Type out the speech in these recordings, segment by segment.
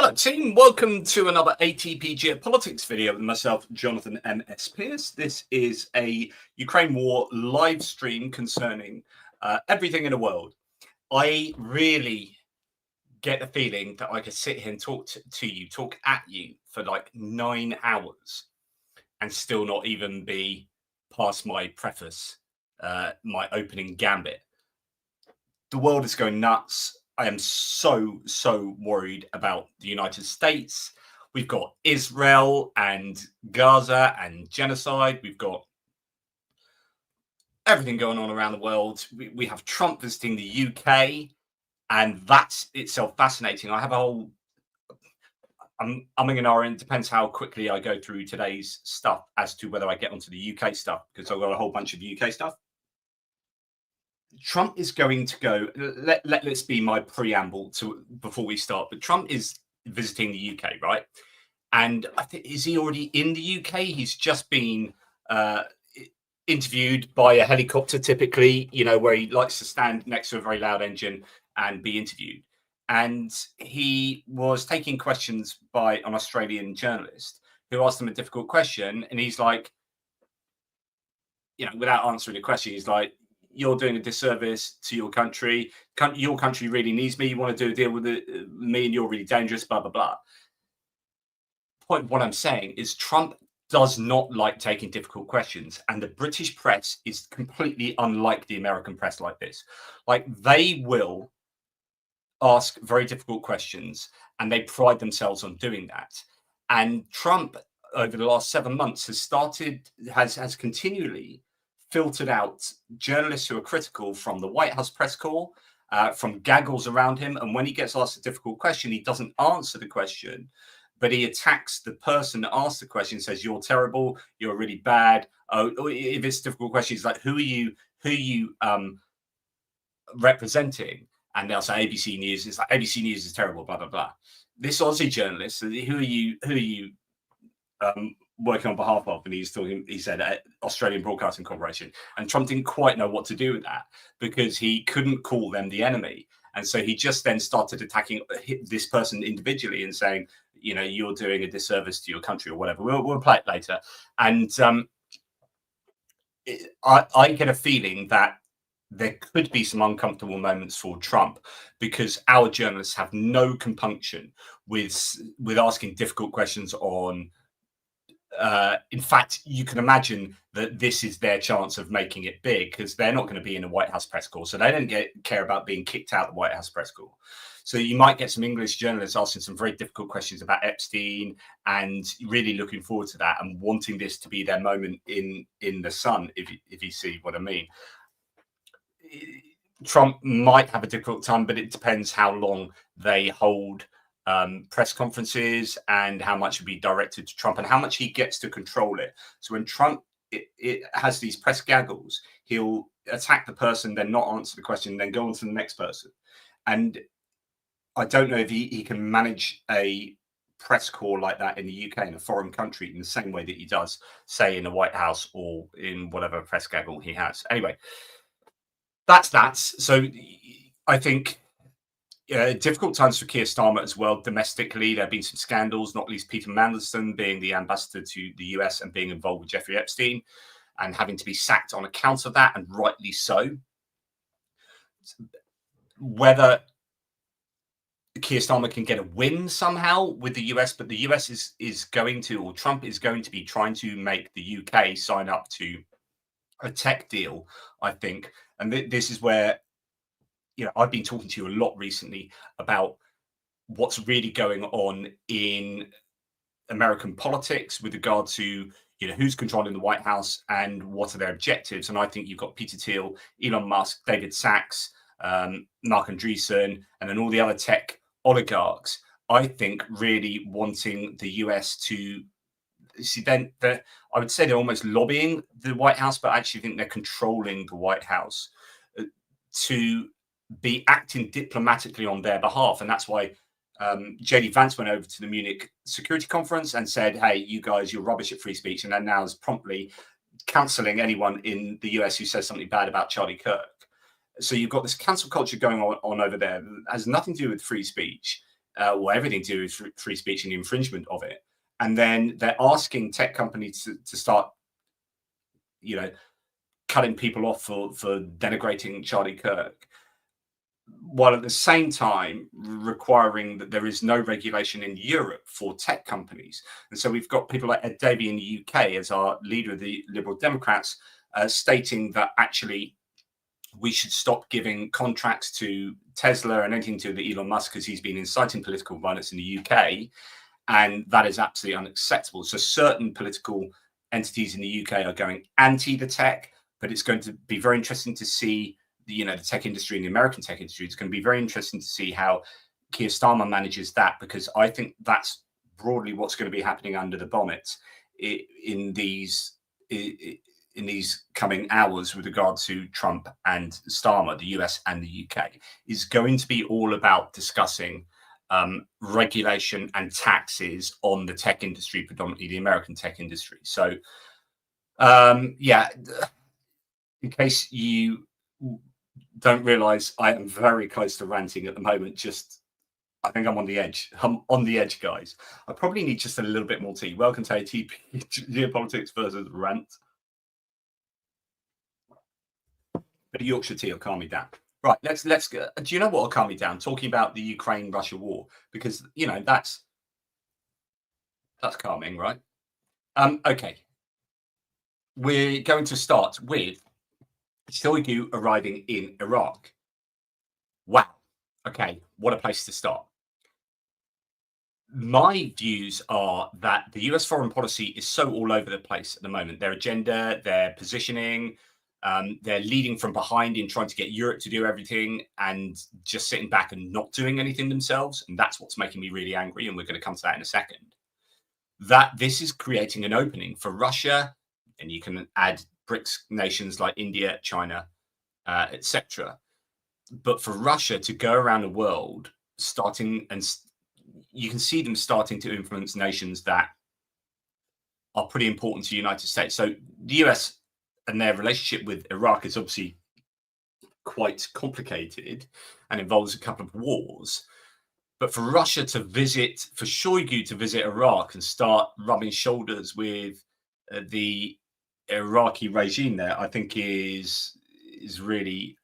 Hello team, welcome to another ATP Geopolitics video with myself, Jonathan MS Pearce. This is a Ukraine war live stream concerning everything in the world. I really get the feeling that I could sit here and talk at you for like 9 hours and still not even be past my preface, my opening gambit. The world is going nuts. I am so worried about the United States. We've got Israel and Gaza and genocide. We've got everything going on around the world. We have Trump visiting the UK, and that's itself fascinating. I have a whole, I'm umming and ahhing. Depends how quickly I go through today's stuff as to whether I get onto the UK stuff, because I've got a whole bunch of UK stuff. Trump is going to go. Let's be my preamble to before we start. But Trump is visiting the UK, right? And I think, is he already in the UK? He's just been interviewed by a helicopter, typically, you know, where he likes to stand next to a very loud engine and be interviewed. And he was taking questions by an Australian journalist who asked him a difficult question, and he's like, you know, without answering the question, he's like, "You're doing a disservice to your country. Your country really needs me. You want to do a deal with me, and you're really dangerous, blah, blah, blah." Point what I'm saying is Trump does not like taking difficult questions. And the British press is completely unlike the American press like this. Like, they will ask very difficult questions, and they pride themselves on doing that. And Trump, over the last 7 months, has continually filtered out journalists who are critical from the White House press corps, from gaggles around him. And when he gets asked a difficult question, he doesn't answer the question, but he attacks the person that asked the question, says, "You're terrible, you're really bad." Oh, if it's a difficult question, he's like, who are you representing? And they'll say ABC News. It's like, ABC News is terrible, blah, blah, blah. This Aussie journalist, who are you working on behalf of? And he said Australian Broadcasting Corporation. And Trump didn't quite know what to do with that, because he couldn't call them the enemy. And so he just then started attacking this person individually and saying, you know, "You're doing a disservice to your country," or whatever. We'll play it later. And I get a feeling that there could be some uncomfortable moments for Trump, because our journalists have no compunction with asking difficult questions on. In fact, you can imagine that this is their chance of making it big, because they're not going to be in a White House press corps, so they don't care about being kicked out of the White House press corps. So you might get some English journalists asking some very difficult questions about Epstein, and really looking forward to that and wanting this to be their moment in the sun, if you see what I mean. Trump might have a difficult time, but it depends how long they hold press conferences, and how much will be directed to Trump, and how much he gets to control it. So when Trump it has these press gaggles, he'll attack the person, then not answer the question, then go on to the next person. And I don't know if he can manage a press corps like that in the UK, in a foreign country, in the same way that he does, say, in the White House or in whatever press gaggle he has. Anyway, that's that. So I think difficult times for Keir Starmer as well. Domestically, there have been some scandals, not least Peter Mandelson being the ambassador to the US and being involved with Jeffrey Epstein and having to be sacked on account of that, and rightly so. Whether Keir Starmer can get a win somehow with the US, but the US is going to, or Trump is going to be trying to make the UK sign up to a tech deal, I think. And this is where, you know, I've been talking to you a lot recently about what's really going on in American politics with regard to, you know, who's controlling the White House and what are their objectives. And I think you've got Peter Thiel, Elon Musk, David Sachs, Mark Andreessen, and then all the other tech oligarchs, I think, really wanting the US to see. Then I would say they're almost lobbying the White House, but I actually think they're controlling the White House to be acting diplomatically on their behalf. And that's why JD Vance went over to the Munich Security Conference and said, "Hey, you guys, you're rubbish at free speech," and then now is promptly cancelling anyone in the US who says something bad about Charlie Kirk. So you've got this cancel culture going on over there that has nothing to do with free speech. or everything to do with free speech and the infringement of it. And then they're asking tech companies to start, cutting people off for denigrating Charlie Kirk, while at the same time requiring that there is no regulation in Europe for tech companies. And so we've got people like Ed Davey in the UK as our leader of the Liberal Democrats, stating that actually we should stop giving contracts to Tesla and anything to the Elon Musk because he's been inciting political violence in the UK. And that is absolutely unacceptable. So certain political entities in the UK are going anti the tech, but it's going to be very interesting to see the tech industry and the American tech industry. It's going to be very interesting to see how Keir Starmer manages that, because I think that's broadly what's going to be happening under the bonnet in these coming hours with regard to Trump and Starmer. The US and the UK is going to be all about discussing regulation and taxes on the tech industry, predominantly the American tech industry. So, in case you don't realize, I am very close to ranting at the moment. I think I'm on the edge. I'm on the edge, guys. I probably need just a little bit more tea. Welcome to ATP Geopolitics versus Rant. Bit of Yorkshire tea will calm me down. Right, let's go. Do you know what will calm me down? Talking about the Ukraine-Russia war, because that's calming, right? Okay. We're going to start with Shoigu arriving in Iraq. Wow. Okay, what a place to start. My views are that the US foreign policy is so all over the place at the moment. Their agenda, their positioning, they're leading from behind in trying to get Europe to do everything and just sitting back and not doing anything themselves. And that's what's making me really angry. And we're going to come to that in a second. That this is creating an opening for Russia, and you can add BRICS nations like India, China, etc. But for Russia to go around the world, you can see them starting to influence nations that are pretty important to the United States. So the US and their relationship with Iraq is obviously quite complicated and involves a couple of wars. But for Russia to visit, for Shoigu to visit Iraq and start rubbing shoulders with the Iraqi regime there, I think is really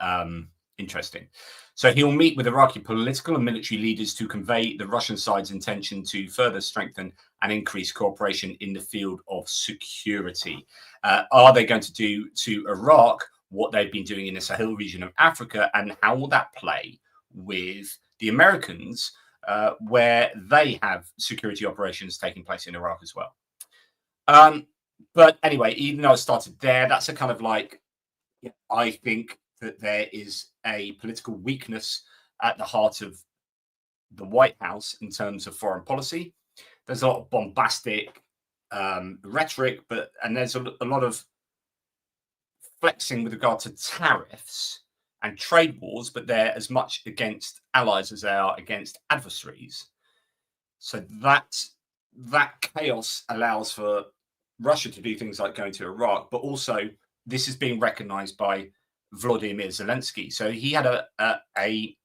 interesting. So he'll meet with Iraqi political and military leaders to convey the Russian side's intention to further strengthen and increase cooperation in the field of security. Are they going to do to Iraq what they've been doing in the Sahel region of Africa, and how will that play with the Americans, where they have security operations taking place in Iraq as well? But anyway, even though I started there, that's a kind of like, I think that there is a political weakness at the heart of the White House in terms of foreign policy. There's a lot of bombastic rhetoric, and there's a lot of flexing with regard to tariffs and trade wars, but they're as much against allies as they are against adversaries. So that chaos allows for Russia to do things like going to Iraq, but also this is being recognized by Volodymyr Zelensky. So he had a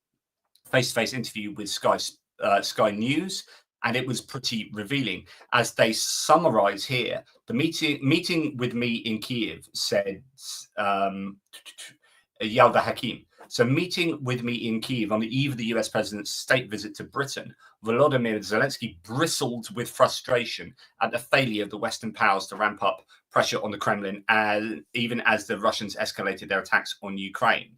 face-to-face interview with Sky News, and it was pretty revealing. As they summarize here, the meeting with me in Kiev, said Yalda Hakim. So meeting with me in Kiev on the eve of the US president's state visit to Britain, Volodymyr Zelensky bristled with frustration at the failure of the Western powers to ramp up pressure on the Kremlin, even as the Russians escalated their attacks on Ukraine.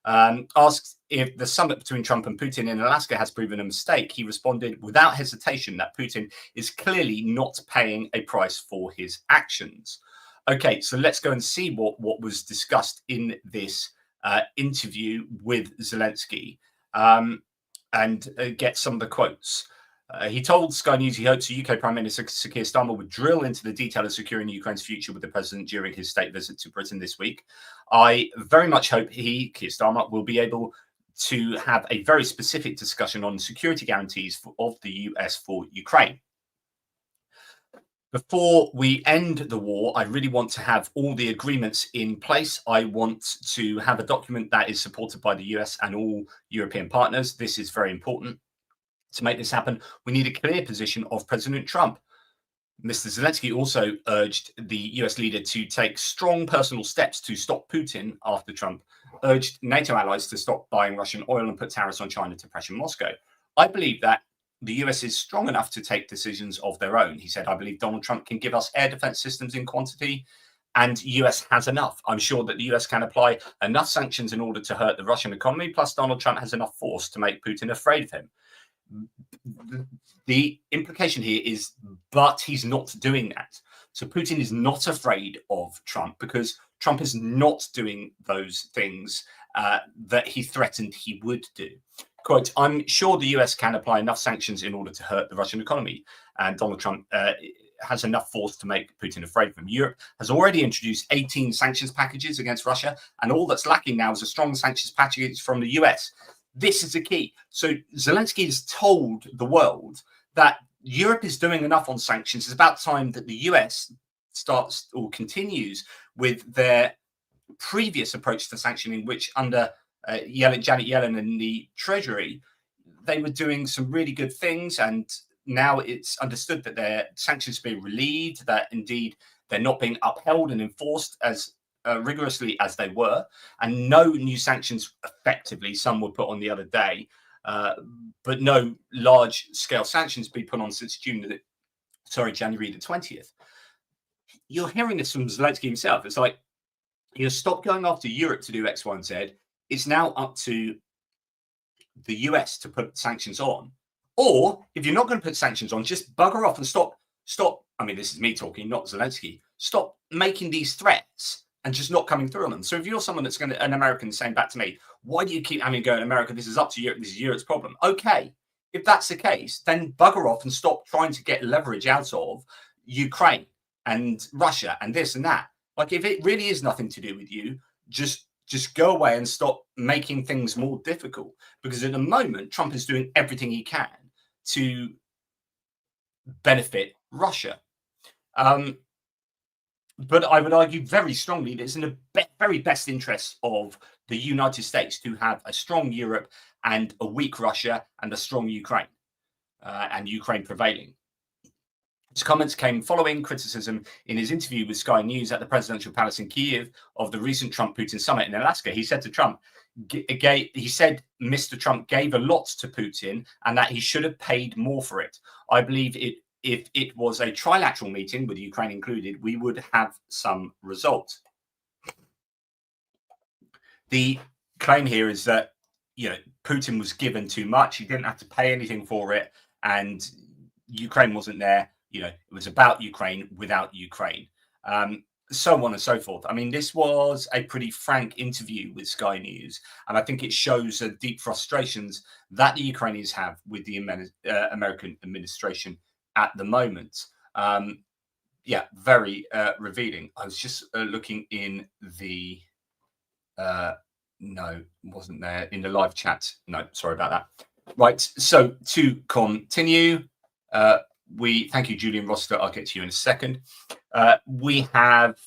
Asked if the summit between Trump and Putin in Alaska has proven a mistake, he responded without hesitation that Putin is clearly not paying a price for his actions. Okay, so let's go and see what was discussed in this interview with Zelensky, and get some of the quotes. He told Sky News he hopes the UK Prime Minister Sir Keir Starmer would drill into the detail of securing Ukraine's future with the president during his state visit to Britain this week. I very much hope Keir Starmer, will be able to have a very specific discussion on security guarantees of the US for Ukraine. Before we end the war, I really want to have all the agreements in place. I want to have a document that is supported by the US and all European partners. This is very important. To make this happen, we need a clear position of President Trump. Mr. Zelensky also urged the US leader to take strong personal steps to stop Putin after Trump urged NATO allies to stop buying Russian oil and put tariffs on China to pressure Moscow. I believe that the US is strong enough to take decisions of their own. He said, I believe Donald Trump can give us air defense systems in quantity, and US has enough. I'm sure that the US can apply enough sanctions in order to hurt the Russian economy. Plus, Donald Trump has enough force to make Putin afraid of him. The implication here is, but he's not doing that. So Putin is not afraid of Trump because Trump is not doing those things that he threatened he would do. Quote, I'm sure the US can apply enough sanctions in order to hurt the Russian economy. And Donald Trump has enough force to make Putin afraid of him. Europe has already introduced 18 sanctions packages against Russia. And all that's lacking now is a strong sanctions package from the US. This is the key. So Zelensky has told the world that Europe is doing enough on sanctions. It's about time that the US starts or continues with their previous approach to sanctioning, which under Janet Yellen and the Treasury, they were doing some really good things. And now it's understood that their sanctions are being relieved, that indeed they're not being upheld and enforced as rigorously as they were, and no new sanctions effectively, some were put on the other day, but no large scale sanctions be put on since January the 20th. You're hearing this from Zelensky himself. It's like, stop going after Europe to do X, Y, and Z. It's now up to the US to put sanctions on. Or if you're not going to put sanctions on, just bugger off and stop. I mean, this is me talking, not Zelensky. Stop making these threats and just not coming through on them. So if you're someone that's an American saying back to me, why do you keep having to go to America? This is up to Europe. This is Europe's problem. Okay, if that's the case, then bugger off and stop trying to get leverage out of Ukraine and Russia and this and that. Like, if it really is nothing to do with you, just go away and stop making things more difficult. Because at the moment, Trump is doing everything he can to benefit Russia. But I would argue very strongly that it's in the very best interest of the United States to have a strong Europe and a weak Russia and a strong Ukraine, and Ukraine prevailing. His comments came following criticism in his interview with Sky News at the presidential palace in Kyiv of the recent Trump-Putin summit in Alaska. He said to Trump, Mr. Trump gave a lot to Putin and that he should have paid more for it. I believe if it was a trilateral meeting with Ukraine included, we would have some result. The claim here is that, Putin was given too much. He didn't have to pay anything for it. And Ukraine wasn't there. It was about Ukraine without Ukraine. So on and so forth. I mean, this was a pretty frank interview with Sky News. And I think it shows the deep frustrations that the Ukrainians have with the American administration at the moment. Very revealing. I was just looking in the no, wasn't there in the live chat. No, sorry about that. Right, so to continue, we thank you, Julian Roster. I'll get to you in a second. We have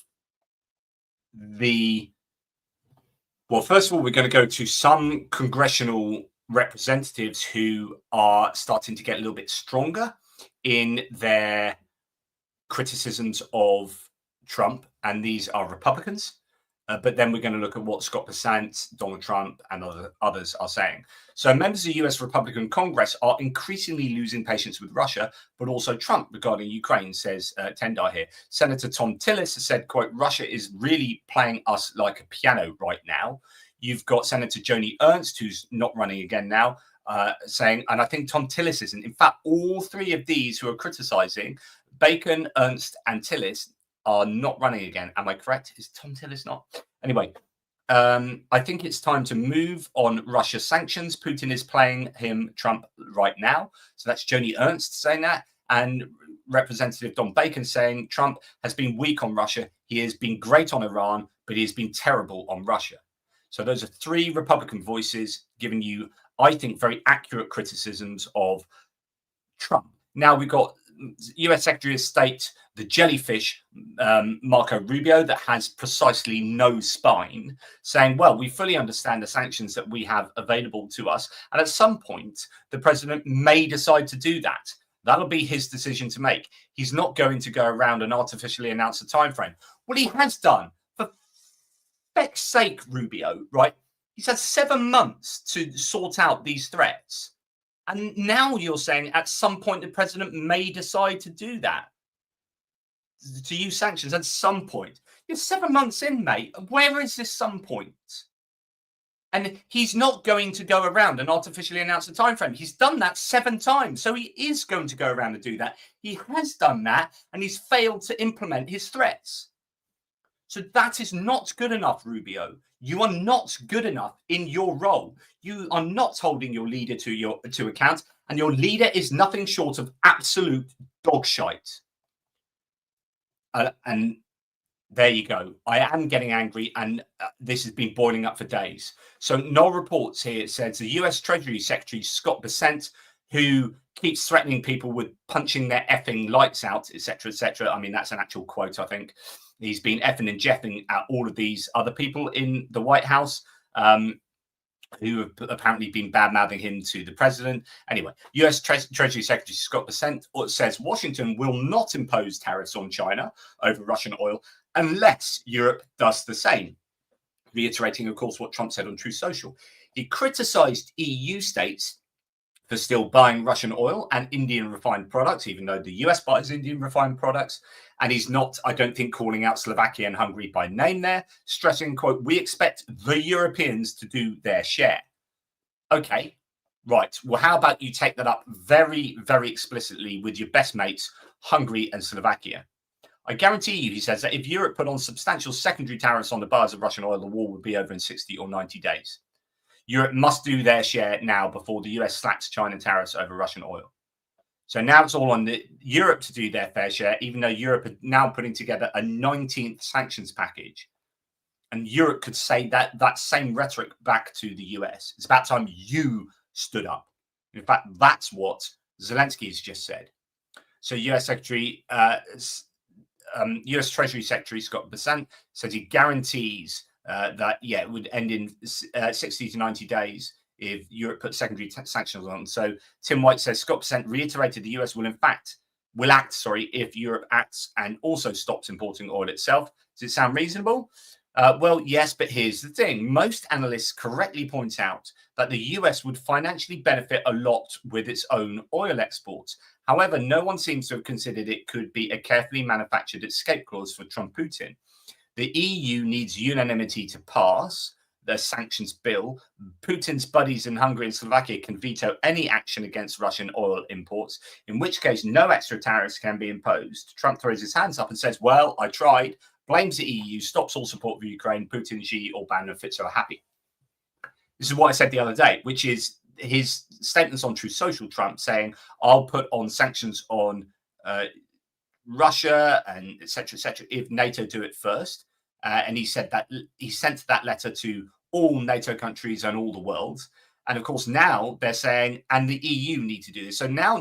first of all, we're going to go to some congressional representatives who are starting to get a little bit stronger in their criticisms of Trump, and these are Republicans. But then we're going to look at what Scott Bessent, Donald Trump, and others are saying. So members of the US Republican Congress are increasingly losing patience with Russia, but also Trump regarding Ukraine, says Tendai here. Senator Tom Tillis has said, quote, Russia is really playing us like a piano right now. You've got Senator Joni Ernst, who's not running again now, saying, and I think Tom Tillis isn't. In fact, all three of these who are criticizing, Bacon, Ernst, and Tillis, are not running again. Am I correct? Is Tom Tillis not? Anyway, I think it's time to move on Russia sanctions. Putin is playing Trump right now. So that's Joni Ernst saying that. And Representative Don Bacon saying Trump has been weak on Russia. He has been great on Iran, but he has been terrible on Russia. So those are three Republican voices giving you, I think, very accurate criticisms of Trump. Now we've got US Secretary of State, the jellyfish, Marco Rubio, that has precisely no spine, saying, well, we fully understand the sanctions that we have available to us. And at some point, the president may decide to do that. That'll be his decision to make. He's not going to go around and artificially announce a time frame. What he has done, for feck's sake, Rubio, right? He's had 7 months to sort out these threats. And now you're saying at some point the president may decide to do that, to use sanctions at some point. You're 7 months in, mate. Where is this some point? And he's not going to go around and artificially announce a time frame. He's done that 7 times. So he is going to go around and do that. He has done that, and he's failed to implement his threats. So that is not good enough, Rubio. You are not good enough in your role. You are not holding your leader to account, and your leader is nothing short of absolute dog shite. And there you go. I am getting angry, and this has been boiling up for days. So Noel reports here, it says the US Treasury Secretary Scott Bessent, who keeps threatening people with punching their effing lights out, etc., etc. I mean, that's an actual quote, I think. He's been effing and jeffing at all of these other people in the White House who have apparently been bad-mouthing him to the president. Anyway, US Treasury Secretary Scott Bessent says Washington will not impose tariffs on China over Russian oil unless Europe does the same, reiterating, of course, what Trump said on Truth Social. He criticized EU states for still buying Russian oil and Indian refined products, even though the US buys Indian refined products. And he's not, I don't think, calling out Slovakia and Hungary by name there, stressing, quote, we expect the Europeans to do their share. Okay, right. Well, how about you take that up very, very explicitly with your best mates, Hungary and Slovakia? I guarantee you, he says, that if Europe put on substantial secondary tariffs on the buyers of Russian oil, the war would be over in 60 or 90 days. Europe must do their share now before the US slacks China tariffs over Russian oil. So now it's all on Europe to do their fair share, even though Europe are now putting together a 19th sanctions package. And Europe could say that same rhetoric back to the US. It's about time you stood up. In fact, that's what Zelensky has just said. So US Treasury Secretary Scott Bessent says he guarantees that, it would end in 60 to 90 days if Europe put secondary sanctions on. So Tim White says Scott Bessent reiterated the US will act if Europe acts and also stops importing oil itself. Does it sound reasonable? Well, yes, but here's the thing. Most analysts correctly point out that the US would financially benefit a lot with its own oil exports. However, no one seems to have considered it could be a carefully manufactured escape clause for Trump-Putin. The EU needs unanimity to pass the sanctions bill. Putin's buddies in Hungary and Slovakia can veto any action against Russian oil imports, in which case no extra tariffs can be imposed. Trump throws his hands up and says, well, I tried, blames the EU, stops all support for Ukraine. Putin, Xi, Orban and Fico are happy. This is what I said the other day, which is his statements on Truth Social, Trump saying, I'll put on sanctions on Russia and et cetera, if NATO do it first. And he said that he sent that letter to all NATO countries and all the world. And of course, now they're saying, and the EU need to do this. So now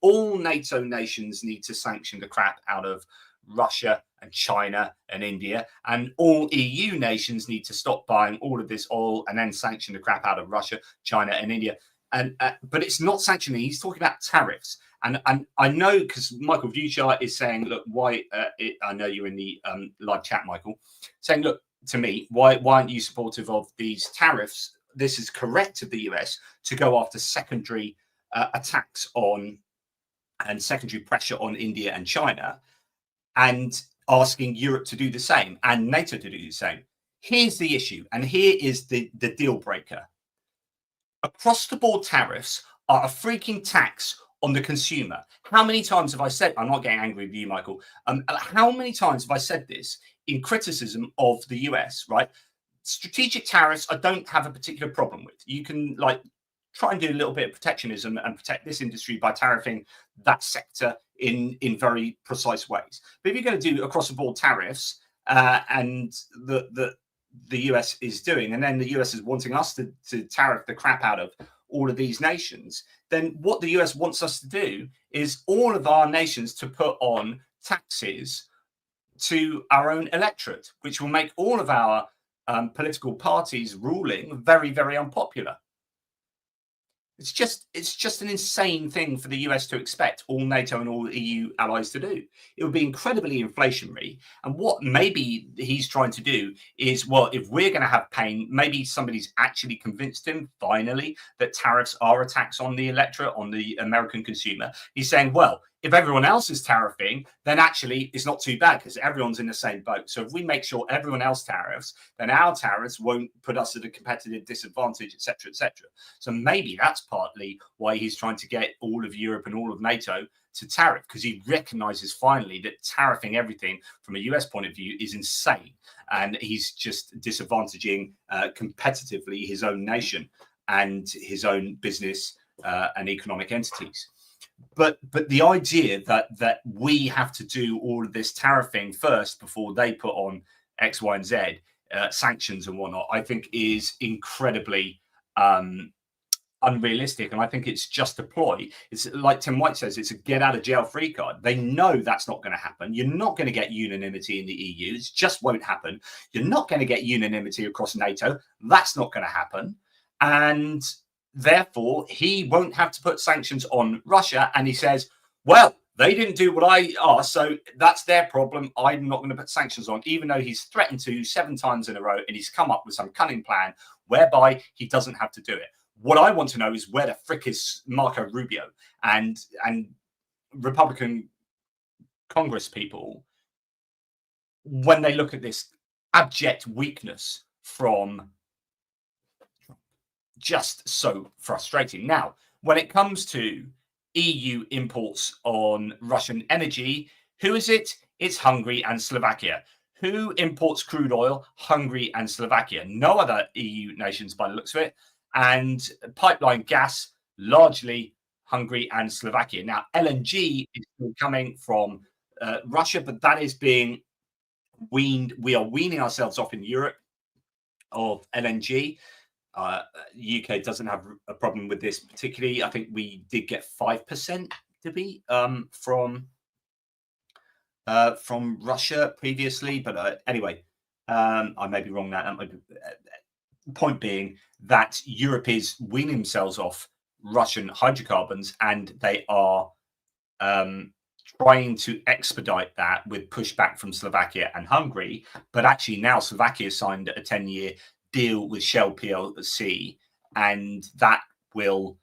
all NATO nations need to sanction the crap out of Russia and China and India. And all EU nations need to stop buying all of this oil and then sanction the crap out of Russia, China and India. And but it's not sanctioning. He's talking about tariffs. And I know, because Michael Vuchar is saying, look, why? I know you're in the live chat, Michael, saying, look, to me, why aren't you supportive of these tariffs? This is correct of the US to go after secondary attacks on and secondary pressure on India and China, and asking Europe to do the same and NATO to do the same. Here's the issue, and here is the deal breaker. Across the board tariffs are a freaking tax on the consumer. How many times have I said, I'm not getting angry with you, Michael. How many times have I said this in criticism of the US, right? Strategic tariffs, I don't have a particular problem with. You can try and do a little bit of protectionism and protect this industry by tariffing that sector in very precise ways. But if you're going to do across the board tariffs and the US is doing, and then the US is wanting us to tariff the crap out of all of these nations, then what the US wants us to do is all of our nations to put on taxes to our own electorate, which will make all of our political parties ruling very, very unpopular. It's just an insane thing for the US to expect all NATO and all EU allies to do. It would be incredibly inflationary. And what maybe he's trying to do is, well, if we're going to have pain, maybe somebody's actually convinced him finally that tariffs are a tax on the electorate, on the American consumer. He's saying, well, if everyone else is tariffing, then actually it's not too bad because everyone's in the same boat. So if we make sure everyone else tariffs, then our tariffs won't put us at a competitive disadvantage, et cetera, et cetera. So maybe that's partly why he's trying to get all of Europe and all of NATO to tariff, because he recognizes finally that tariffing everything from a US point of view is insane. And he's just disadvantaging competitively his own nation and his own business and economic entities. But the idea that we have to do all of this tariffing first before they put on X, Y, and Z, sanctions and whatnot, I think is incredibly unrealistic. And I think it's just a ploy. It's like Tim White says, it's a get out of jail free card. They know that's not going to happen. You're not going to get unanimity in the EU. It just won't happen. You're not going to get unanimity across NATO. That's not going to happen. And therefore, he won't have to put sanctions on Russia. And he says, well, they didn't do what I asked, so that's their problem. I'm not going to put sanctions on, even though he's threatened to 7 times in a row, and he's come up with some cunning plan whereby he doesn't have to do it. What I want to know is where the frick is Marco Rubio and Republican Congress people when they look at this abject weakness from just so frustrating. Now, when it comes to EU imports on Russian energy, who is it? It's Hungary and Slovakia. Who imports crude oil? Hungary and Slovakia. No other EU nations by the looks of it. And pipeline gas, largely Hungary and Slovakia. Now, LNG is still coming from Russia, but that is being weaned. We are weaning ourselves off in Europe of LNG. UK doesn't have a problem with this particularly. I think we did get 5% to be from Russia previously, but anyway, I may be wrong. That point being that Europe is weaning themselves off Russian hydrocarbons, and they are trying to expedite that with pushback from Slovakia and Hungary. But actually now Slovakia signed a 10-year deal with Shell PLC, and that will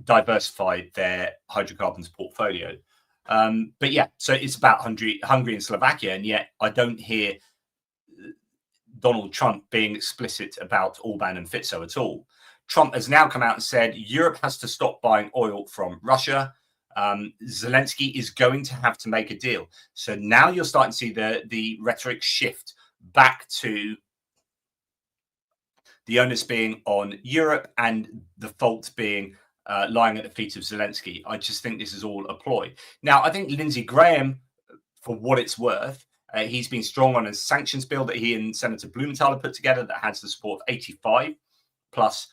diversify their hydrocarbons portfolio. But yeah, so it's about Hungary and Slovakia, and yet I don't hear Donald Trump being explicit about Orban and Fico at all. Trump has now come out and said Europe has to stop buying oil from Russia. Zelensky is going to have to make a deal. So now you're starting to see the rhetoric shift back to the onus being on Europe and the fault being lying at the feet of Zelensky. I just think this is all a ploy. Now, I think Lindsey Graham, for what it's worth, he's been strong on a sanctions bill that he and Senator Blumenthal have put together that has the support of 85 plus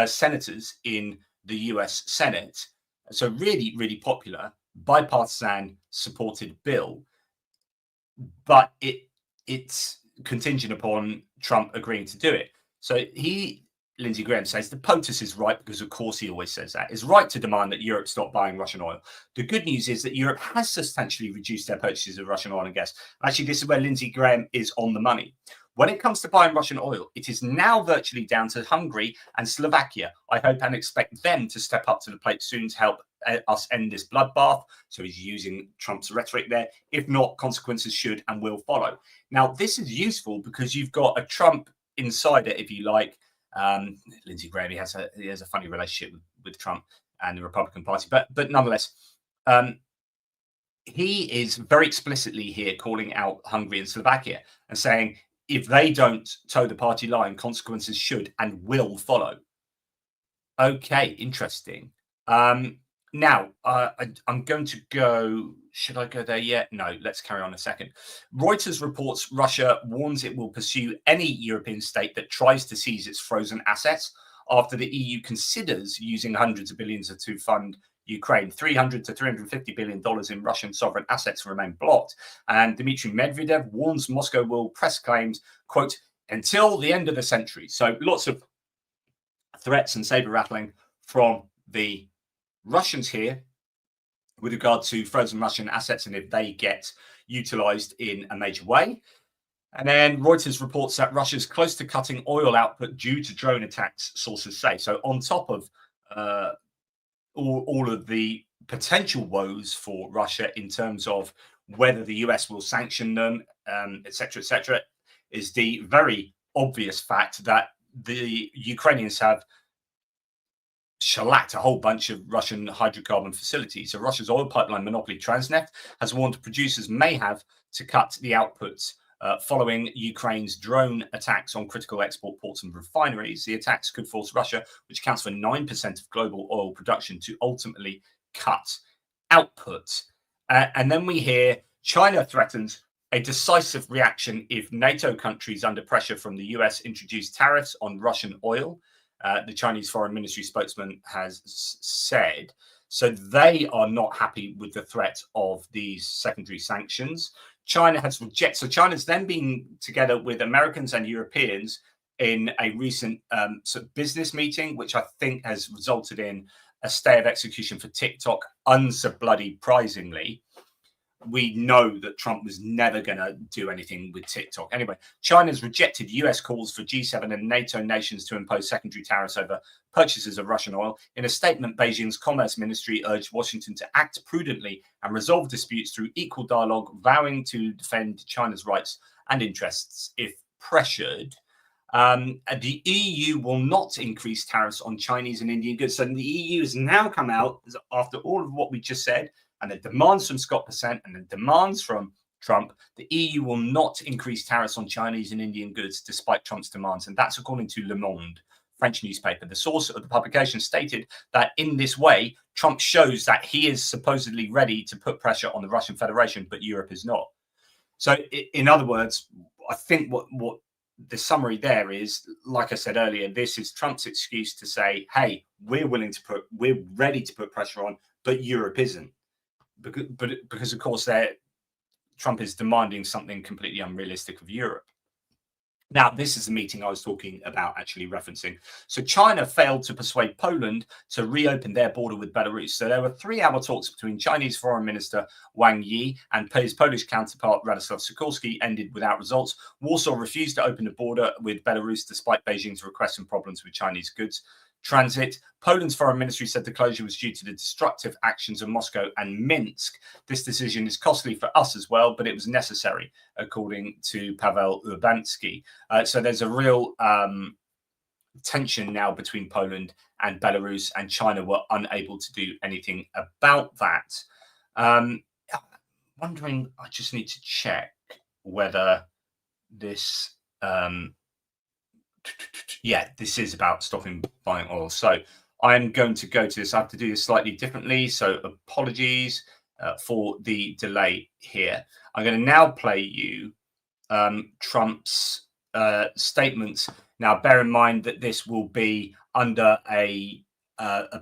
senators in the US Senate. So really, really popular, bipartisan supported bill. But it's contingent upon Trump agreeing to do it. So Lindsey Graham says the POTUS is right, because of course he always says that, is right to demand that Europe stop buying Russian oil. The good news is that Europe has substantially reduced their purchases of Russian oil and gas. Actually, this is where Lindsey Graham is on the money. When it comes to buying Russian oil, it is now virtually down to Hungary and Slovakia. I hope and expect them to step up to the plate soon to help us end this bloodbath. So he's using Trump's rhetoric there. If not, consequences should and will follow. Now, this is useful because you've got a Trump insider, if you like. Lindsey Graham, he has a funny relationship with Trump and the Republican Party, but nonetheless, he is very explicitly here calling out Hungary and Slovakia and saying if they don't toe the party line, consequences should and will follow. Okay, interesting. Now, I'm going to go. Should I go there yet? No, let's carry on a second. Reuters reports Russia warns it will pursue any European state that tries to seize its frozen assets. after the EU considers using hundreds of billions to fund Ukraine. $300 to $350 billion in Russian sovereign assets remain blocked. And Dmitry Medvedev warns Moscow will press claims, quote, until the end of the century. So lots of threats and saber rattling from the Russians here with regard to frozen Russian assets and if they get utilized in a major way. And then Reuters reports that Russia's close to cutting oil output due to drone attacks, sources say. So on top of all of the potential woes for Russia in terms of whether the US will sanction them, et cetera, is the very obvious fact that the Ukrainians have shellacked a whole bunch of Russian hydrocarbon facilities. So Russia's oil pipeline monopoly Transneft has warned producers may have to cut the outputs following Ukraine's drone attacks on critical export ports and refineries. The attacks could force Russia, which accounts for 9% of global oil production, to ultimately cut output. And then we hear China threatens a decisive reaction if NATO countries under pressure from the US introduce tariffs on Russian oil. The Chinese Foreign Ministry spokesman has said. So they are not happy with the threat of these secondary sanctions. China has rejected. So China's then been together with Americans and Europeans in a recent sort of business meeting, which I think has resulted in a stay of execution for TikTok, unsurprisingly. We know that Trump was never going to do anything with TikTok. Anyway, China's rejected US calls for G7 and NATO nations to impose secondary tariffs over purchases of Russian oil. In a statement, Beijing's Commerce Ministry urged Washington to act prudently and resolve disputes through equal dialogue, vowing to defend China's rights and interests if pressured. The EU will not increase tariffs on Chinese and Indian goods. So the EU has now come out, after all of what we just said, and the demands from Scott Bessent and the demands from Trump, the EU will not increase tariffs on Chinese and Indian goods despite Trump's demands. And that's according to Le Monde, French newspaper. The source of the publication stated that in this way, Trump shows that he is supposedly ready to put pressure on the Russian Federation, but Europe is not. So in other words, I think what the summary there is, like I said earlier, this is Trump's excuse to say, hey, we're ready to put pressure on, but Europe isn't. Because of course, Trump is demanding something completely unrealistic of Europe. Now, this is the meeting I was talking about, actually referencing. So China failed to persuade Poland to reopen their border with Belarus. So there were 3-hour talks between Chinese Foreign Minister Wang Yi and his Polish counterpart Radoslaw Sikorski ended without results. Warsaw refused to open the border with Belarus despite Beijing's requests and problems with Chinese goods transit. Poland's foreign ministry said the closure was due to the destructive actions of Moscow and Minsk. This decision is costly for us as well, but it was necessary, according to Paweł Urbanski. So there's a real tension now between Poland and Belarus, and China were unable to do anything about that. Wondering, I just need to check whether this... yeah, this is about stopping buying oil. So I'm going to go to this. I have to do this slightly differently. So apologies for the delay here. I'm going to now play you Trump's statements. Now, bear in mind that this will be under a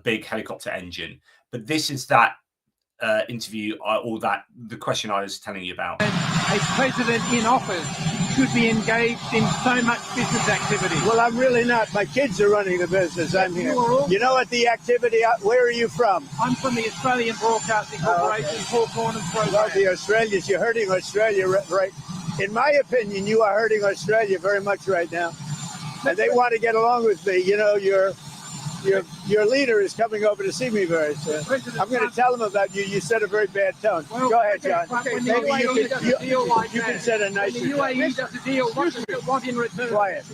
big helicopter engine. But this is that interview or the question I was telling you about. A president in office should be engaged in so much business activity. Well, I'm really not. My kids are running the business. I'm here. You know what the activity, where are you from? I'm from the Australian Broadcasting Corporation, Four Corners program. Well, the Australians, you're hurting Australia, right? In my opinion, you are hurting Australia very much right now. And they want to get along with me. You know, your leader is coming over to see me very soon. I'm going to tell him about you. You set a very bad tone. Well, go ahead, John. When the UAE you can set a nicer tone. When the UAE does a deal, what does it want in return? Quiet.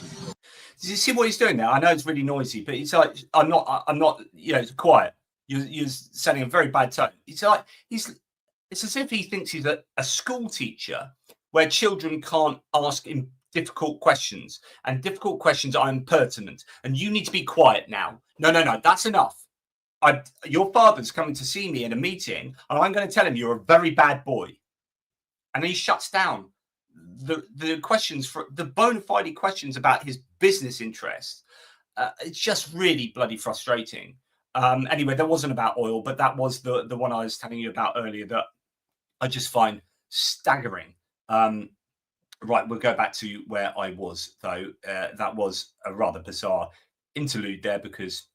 Do you see what he's doing there? I know it's really noisy, but it's like I'm not. You know, it's quiet. You're setting a very bad tone. It's like it's as if he thinks he's a school teacher where children can't ask him difficult questions, and difficult questions are impertinent, and you need to be quiet now. No, that's enough. Your father's coming to see me in a meeting, and I'm going to tell him you're a very bad boy. And he shuts down the questions, for the bona fide questions about his business interests. it's just really bloody frustrating. Anyway, that wasn't about oil, but that was the one I was telling you about earlier that I just find staggering. Right, we'll go back to where I was, though. That was a rather bizarre interlude there because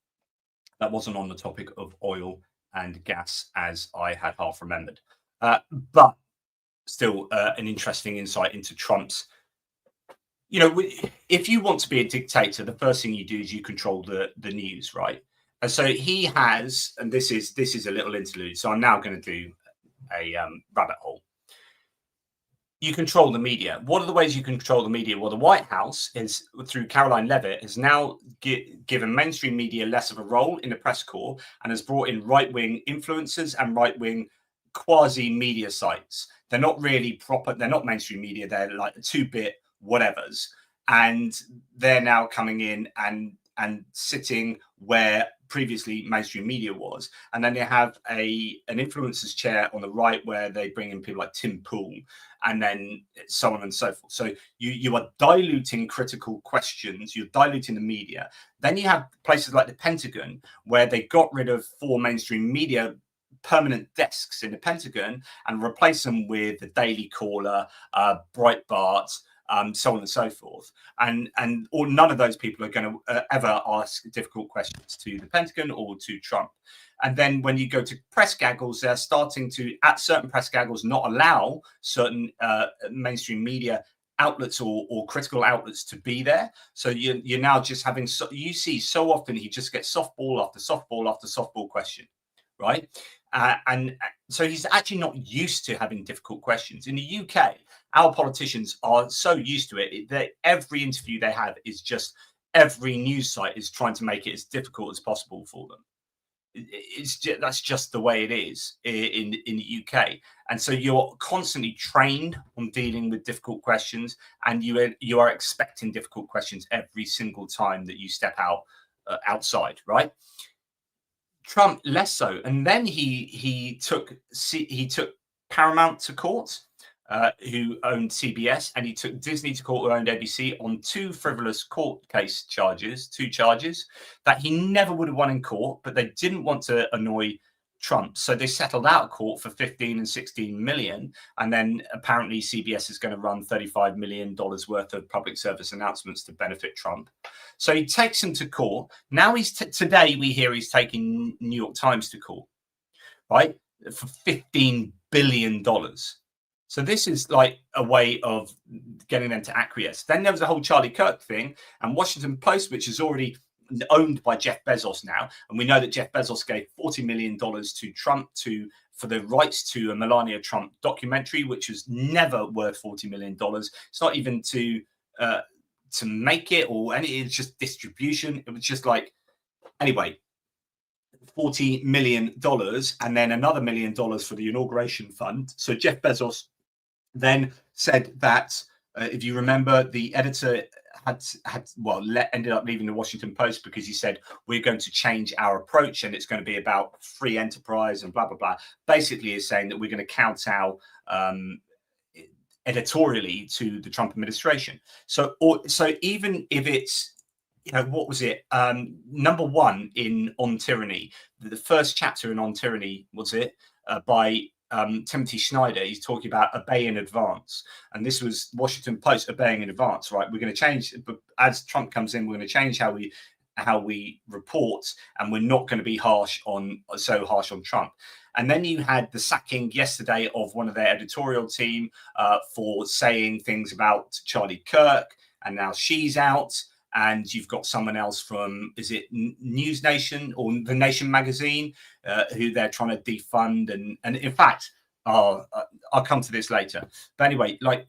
that wasn't on the topic of oil and gas as I had half remembered. But still an interesting insight into Trump's, if you want to be a dictator, the first thing you do is you control the news, right? And so he has, and this is a little interlude. So I'm now going to do a rabbit hole. You control the media. What are the ways you control the media? Well, the White House is, through Caroline Leavitt, has now given mainstream media less of a role in the press corps and has brought in right-wing influencers and right-wing quasi-media sites. They're not really proper. They're not mainstream media. They're like the 2-bit whatevers. And they're now coming in and sitting where previously mainstream media was. And then they have an influencers chair on the right where they bring in people like Tim Pool and then so on and so forth. So you are diluting critical questions. You're diluting the media. Then you have places like the Pentagon where they got rid of 4 mainstream media permanent desks in the Pentagon and replace them with the Daily Caller, Breitbart, so on and so forth, and none of those people are going to ever ask difficult questions to the Pentagon or to Trump. And then when you go to press gaggles, they're starting to, at certain press gaggles, not allow certain mainstream media outlets or critical outlets to be there. So you're now just having, you see so often he just gets softball after softball after softball question, right? And so he's actually not used to having difficult questions. In the UK, our politicians are so used to it that every interview they have is just, every news site is trying to make it as difficult as possible for them. That's just the way it is in the UK. And so you're constantly trained on dealing with difficult questions, and you are expecting difficult questions every single time that you step outside, right? Trump less so, and then he took Paramount to court, who owned CBS, and he took Disney to court, who owned ABC, on 2 frivolous court case charges, 2 charges that he never would have won in court, but they didn't want to annoy Trump, so they settled out of court for 15 and 16 million, and then apparently CBS is going to run $35 million worth of public service announcements to benefit Trump. So he takes him to court. Now today we hear he's taking New York Times to court, right, for $15 billion. So this is like a way of getting them to acquiesce. Then there was the whole Charlie Kirk thing, and Washington Post, which is already owned by Jeff Bezos now, and we know that Jeff Bezos gave $40 million to Trump for the rights to a Melania Trump documentary, which was never worth $40 million. It's not even to make it or any. It's just distribution. It was just like, anyway, $40 million, and then another $1 million for the inauguration fund. So Jeff Bezos then said that if you remember, the editor ended up leaving the Washington Post because he said, we're going to change our approach and it's going to be about free enterprise and blah, blah, blah. Basically is saying that we're going to kowtow editorially to the Trump administration. So even if it's, what was it? Number 1 On Tyranny, the first chapter in On Tyranny, was it, by Timothy Snyder. He's talking about obey in advance, and this was Washington Post obeying in advance, right? We're going to change, but as Trump comes in, we're going to change how we report, and we're not going to be so harsh on Trump. And then you had the sacking yesterday of one of their editorial team for saying things about Charlie Kirk, and now she's out. And you've got someone else from, is it News Nation or The Nation magazine, who they're trying to defund. And in fact, I'll come to this later. But anyway, like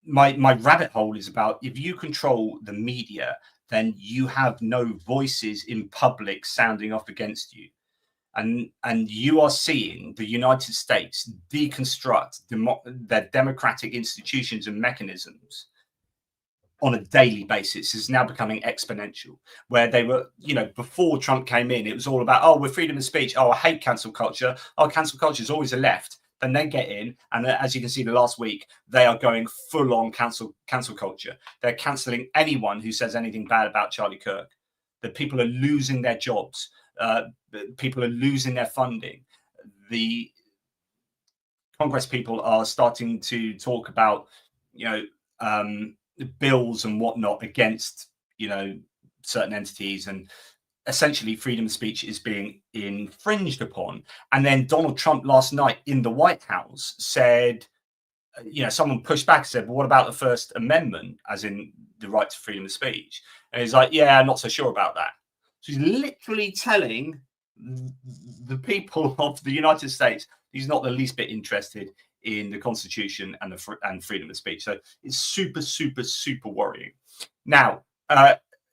my rabbit hole is about, if you control the media, then you have no voices in public sounding off against you. And you are seeing the United States deconstruct their democratic institutions and mechanisms on a daily basis. Is now becoming exponential, where they were, before Trump came in, it was all about, we're freedom of speech. I hate cancel culture. Cancel culture is always the left. then they get in, and as you can see, the last week they are going full on cancel culture. They're cancelling anyone who says anything bad about Charlie Kirk. The people are losing their jobs. People are losing their funding. The Congress people are starting to talk about, bills and whatnot against, certain entities, and essentially freedom of speech is being infringed upon. And then Donald Trump last night in the White House said, someone pushed back and said, well, what about the First Amendment, as in the right to freedom of speech? And he's like, yeah, I'm not so sure about that. So he's literally telling the people of the United States he's not the least bit interested in the Constitution and freedom of speech. So it's super, super, super worrying. Now,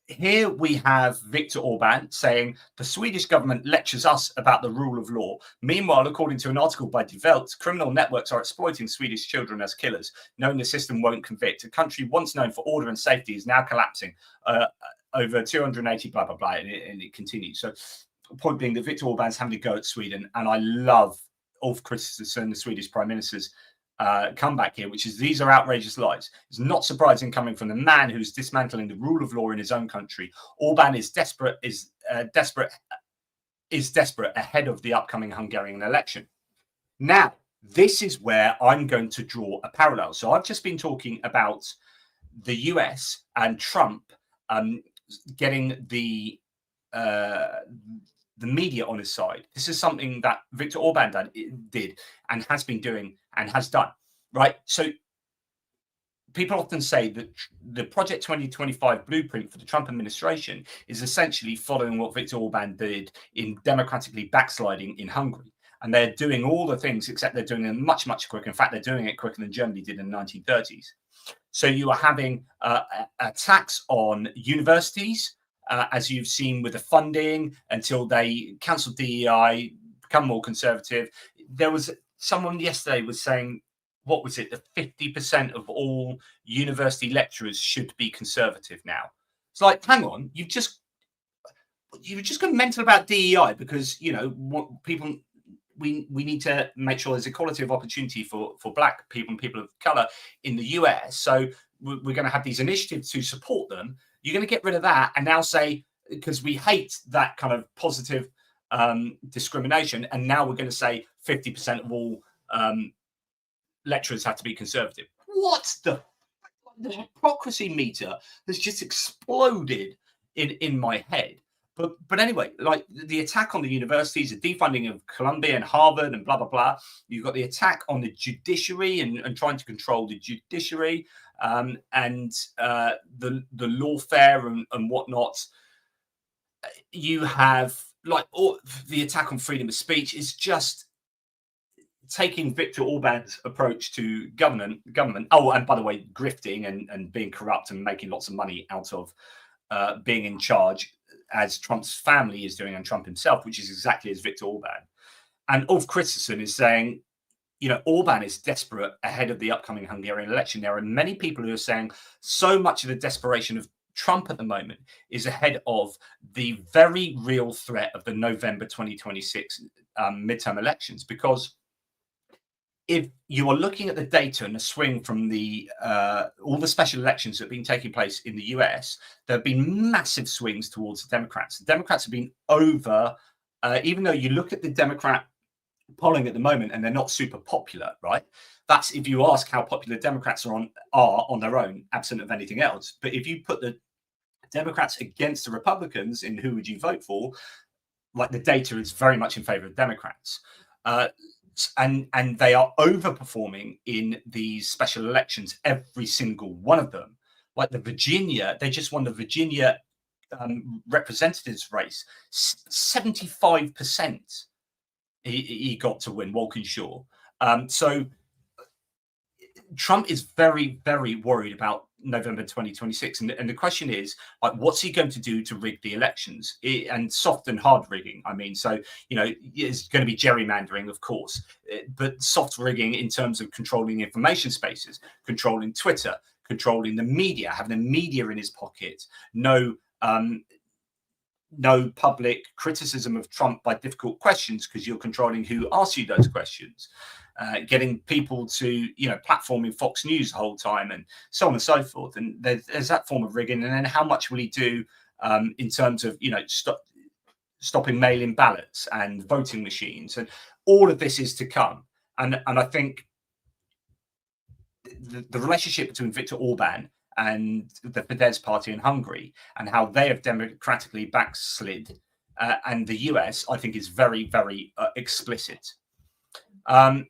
here we have Viktor Orban saying the Swedish government lectures us about the rule of law. Meanwhile, according to an article by Die Welt, criminal networks are exploiting Swedish children as killers, knowing the system won't convict. A country once known for order and safety is now collapsing. Over 280, blah, blah, blah, and it continues. So the point being that Viktor Orban's having to go at Sweden, and I love Ulf Kristersson, the Swedish Prime Minister's comeback here, which is these are outrageous lies. It's not surprising coming from the man who's dismantling the rule of law in his own country. Orban is desperate ahead of the upcoming Hungarian election. Now, this is where I'm going to draw a parallel. So I've just been talking about the US and Trump getting the media on his side. This is something that Viktor Orban did and has been doing and has done, right? So people often say that the Project 2025 blueprint for the Trump administration is essentially following what Viktor Orban did in democratically backsliding in Hungary. And they're doing all the things, except they're doing it much, much quicker. In fact, they're doing it quicker than Germany did in the 1930s. So you are having attacks on universities, as you've seen with the funding, until they cancelled DEI, become more conservative. There was someone yesterday was saying, what was it, that 50% of all university lecturers should be conservative now. It's like, hang on, you've just gone mental about DEI because, people, we need to make sure there's equality of opportunity for Black people and people of color in the US. So we're going to have these initiatives to support them. You're going to get rid of that and now say, because we hate that kind of positive discrimination, and now we're going to say 50% of all lecturers have to be conservative. What the hypocrisy meter has just exploded in my head. But anyway, like the attack on the universities, the defunding of Columbia and Harvard and blah, blah, blah. You've got the attack on the judiciary and trying to control the judiciary and the lawfare and whatnot. You have like all the attack on freedom of speech is just taking Viktor Orban's approach to government. Oh, and by the way, grifting and being corrupt and making lots of money out of being in charge, as Trump's family is doing and Trump himself, which is exactly as Viktor Orban. And Ulf Kristersson is saying, Orban is desperate ahead of the upcoming Hungarian election. There are many people who are saying so much of the desperation of Trump at the moment is ahead of the very real threat of the November 2026 midterm elections. Because if you are looking at the data and the swing from the all the special elections that have been taking place in the US, there have been massive swings towards the Democrats. The Democrats have been over, even though you look at the Democrat polling at the moment and they're not super popular, right? That's if you ask how popular Democrats are on their own, absent of anything else. But if you put the Democrats against the Republicans in who would you vote for, like the data is very much in favor of Democrats. And they are overperforming in these special elections, every single one of them. Like the Virginia, they just won the Virginia representatives race. 75% he got to win, Walkinshaw. So Trump is very, very worried about November 2026. And the question is, like, what's he going to do to rig the elections? And soft and hard rigging, I mean. So, it's going to be gerrymandering, of course, but soft rigging in terms of controlling information spaces, controlling Twitter, controlling the media, having the media in his pocket, no no public criticism of Trump by difficult questions because you're controlling who asks you those questions. Getting people to, platforming Fox News the whole time and so on and so forth. And there's that form of rigging. And then how much will he do in terms of, stopping mail-in ballots and voting machines? And all of this is to come. And I think the relationship between Viktor Orban and the Fidesz party in Hungary and how they have democratically backslid and the US, I think, is very, very explicit.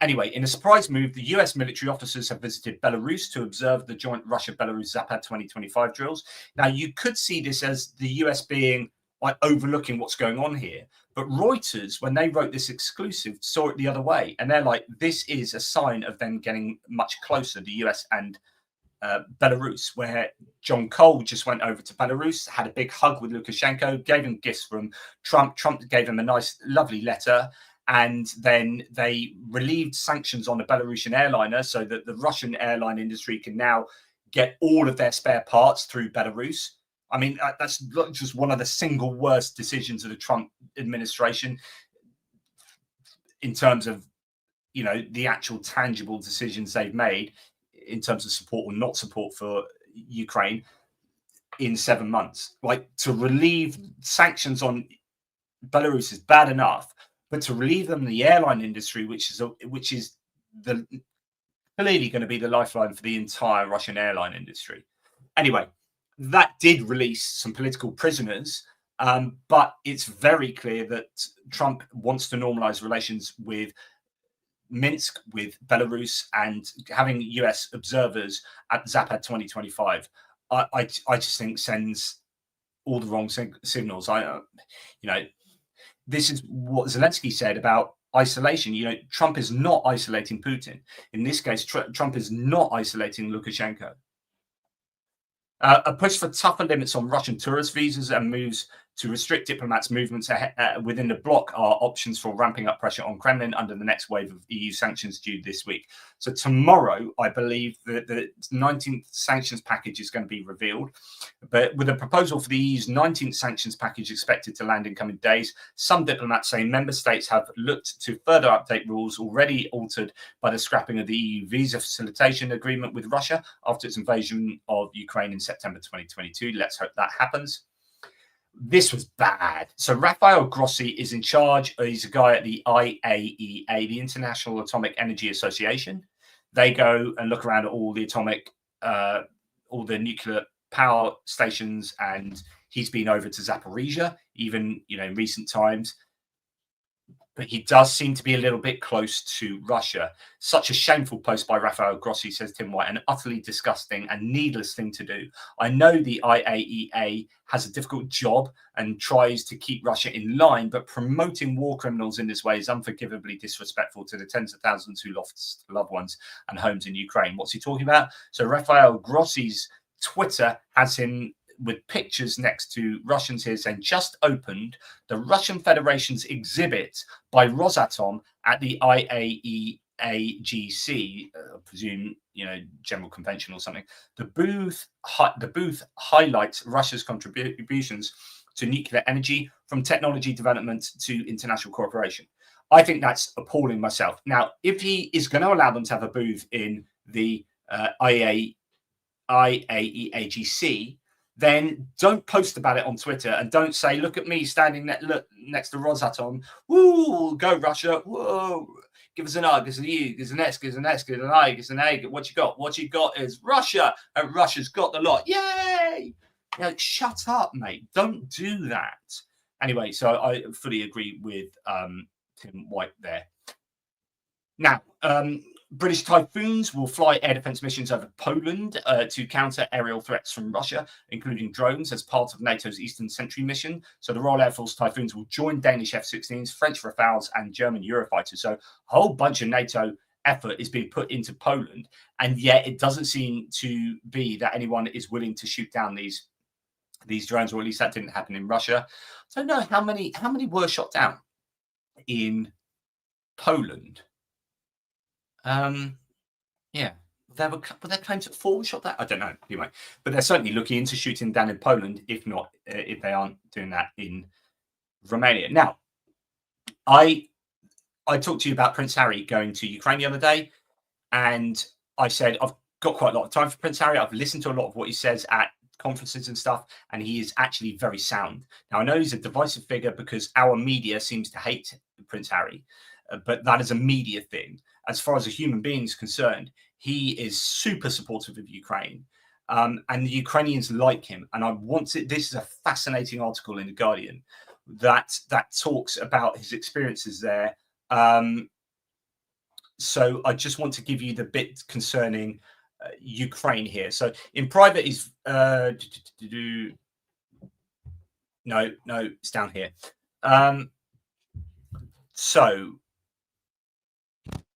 Anyway, in a surprise move, the US military officers have visited Belarus to observe the joint Russia-Belarus Zapad 2025 drills. Now, you could see this as the US being like overlooking what's going on here. But Reuters, when they wrote this exclusive, saw it the other way. And they're like, this is a sign of them getting much closer, the US and Belarus, where John Cole just went over to Belarus, had a big hug with Lukashenko, gave him gifts from Trump. Trump gave him a nice, lovely letter. And then they relieved sanctions on the Belarusian airliner so that the Russian airline industry can now get all of their spare parts through Belarus. I mean, that's just one of the single worst decisions of the Trump administration in terms of, the actual tangible decisions they've made in terms of support or not support for Ukraine in 7 months. Like, to relieve sanctions on Belarus is bad enough, but to relieve them in the airline industry, which is clearly going to be the lifeline for the entire Russian airline industry. Anyway, that did release some political prisoners, but it's very clear that Trump wants to normalize relations with Minsk, with Belarus, and having US observers at Zapad 2025. I just think sends all the wrong signals. This is what Zelensky said about isolation. Trump is not isolating Putin. In this case, Trump is not isolating Lukashenko. A push for tougher limits on Russian tourist visas and moves to restrict diplomats' movements within the bloc are options for ramping up pressure on Kremlin under the next wave of EU sanctions due this week. So tomorrow, I believe that the 19th sanctions package is going to be revealed. But with a proposal for the EU's 19th sanctions package expected to land in coming days, some diplomats say member states have looked to further update rules already altered by the scrapping of the EU visa facilitation agreement with Russia after its invasion of Ukraine in September 2022. Let's hope that happens. This was bad. So Rafael Grossi is in charge. He's a guy at the IAEA, the International Atomic Energy Association. They go and look around at all the nuclear power stations, and he's been over to Zaporizhia, even in recent times. But he does seem to be a little bit close to Russia. Such a shameful post by Rafael Grossi, says Tim White, an utterly disgusting and needless thing to do. I know the IAEA has a difficult job and tries to keep Russia in line, but promoting war criminals in this way is unforgivably disrespectful to the tens of thousands who lost loved ones and homes in Ukraine. What's he talking about? So Rafael Grossi's Twitter has him with pictures next to Russians here saying, just opened the Russian Federation's exhibit by Rosatom at the IAEAGC, I presume, General Convention or something. The booth highlights Russia's contributions to nuclear energy, from technology development to international cooperation. I think that's appalling myself. Now, if he is going to allow them to have a booth in the IAEAGC, then don't post about it on Twitter and don't say, look at me standing next to Rosatom. Woo, go Russia. Whoa, give us an R, give us an U, give us an S, give us an S, give us an I, give us an A. What you got? What you got is Russia, and Russia's got the lot. Yay! Shut up, mate. Don't do that. Anyway, so I fully agree with Tim White there. Now, British Typhoons will fly air defense missions over Poland to counter aerial threats from Russia, including drones, as part of NATO's Eastern Sentry mission. So the Royal Air Force Typhoons will join Danish F-16s, French Rafales, and German Eurofighters. So a whole bunch of NATO effort is being put into Poland, and yet it doesn't seem to be that anyone is willing to shoot down these drones, or at least that didn't happen in Russia. So no, how many were shot down in Poland? Yeah, there were their claims that 4 shot that. I don't know. Anyway, but they're certainly looking into shooting down in Poland, if not, if they aren't doing that in Romania. Now, I talked to you about Prince Harry going to Ukraine the other day, and I said I've got quite a lot of time for Prince Harry. I've listened to a lot of what he says at conferences and stuff, and he is actually very sound. Now, I know he's a divisive figure because our media seems to hate Prince Harry, but that is a media thing. As far as a human being is concerned, he is super supportive of Ukraine, and the Ukrainians like him. And I want to. This is a fascinating article in The Guardian that talks about his experiences there. So I just want to give you the bit concerning Ukraine here. So in private, he's no, it's down here. So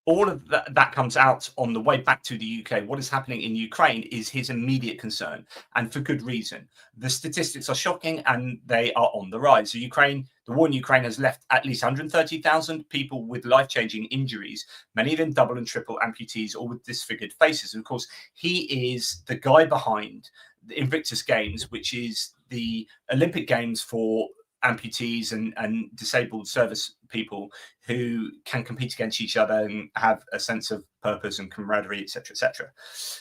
all of that comes out on the way back to the UK. What is happening in Ukraine is his immediate concern, and for good reason. The statistics are shocking, and they are on the rise. So the war in Ukraine has left at least 130,000 people with life-changing injuries, many of them double and triple amputees or with disfigured faces. And of course, he is the guy behind the Invictus Games, which is the Olympic Games for amputees and disabled service people who can compete against each other and have a sense of purpose and camaraderie, etc., etc.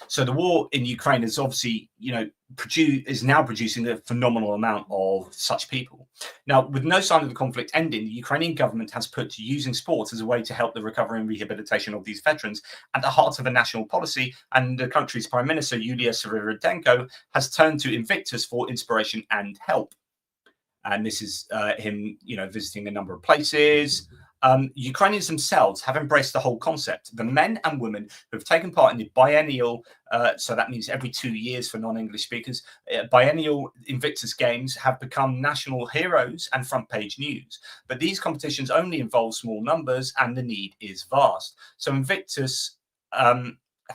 So the war in Ukraine is obviously, is now producing a phenomenal amount of such people. Now, with no sign of the conflict ending, the Ukrainian government has put using sport as a way to help the recovery and rehabilitation of these veterans at the heart of a national policy, and the country's Prime Minister, Yulia Sviridenko, has turned to Invictus for inspiration and help. And this is him, visiting a number of places. Ukrainians themselves have embraced the whole concept. The men and women who have taken part in the biennial, so that means every 2 years for non-English speakers, biennial Invictus Games have become national heroes and front-page news. But these competitions only involve small numbers, and the need is vast. So Invictus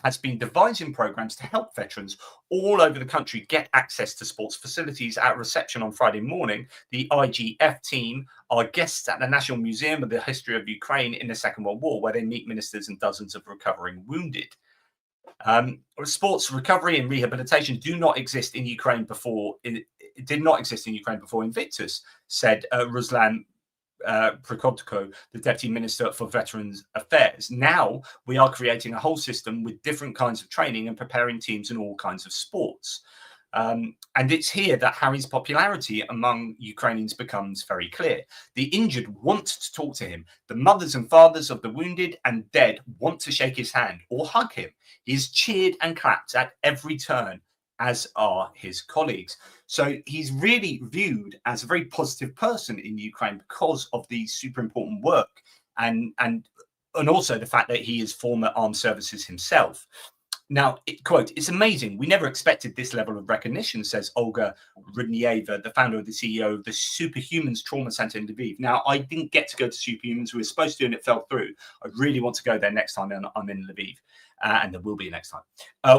has been devising programs to help veterans all over the country get access to sports facilities. At reception on Friday morning, the IGF team are guests at the National Museum of the History of Ukraine in the Second World War, where they meet ministers and dozens of recovering wounded. Sports recovery and rehabilitation do not exist in Ukraine before. It did not exist in Ukraine before Invictus, said Ruslan Prikodko, the Deputy Minister for Veterans Affairs. Now we are creating a whole system with different kinds of training and preparing teams in all kinds of sports. And it's here that Harry's popularity among Ukrainians becomes very clear. The injured want to talk to him. The mothers and fathers of the wounded and dead want to shake his hand or hug him. He's cheered and clapped at every turn, as are his colleagues. So he's really viewed as a very positive person in Ukraine because of the super important work and also the fact that he is former armed services himself. Now, quote, "It's amazing. We never expected this level of recognition," says Olga Rudnieva, the founder of the CEO of the Superhumans Trauma Center in Lviv. Now, I didn't get to go to Superhumans. We were supposed to, and it fell through. I really want to go there next time I'm in Lviv. And there will be next time,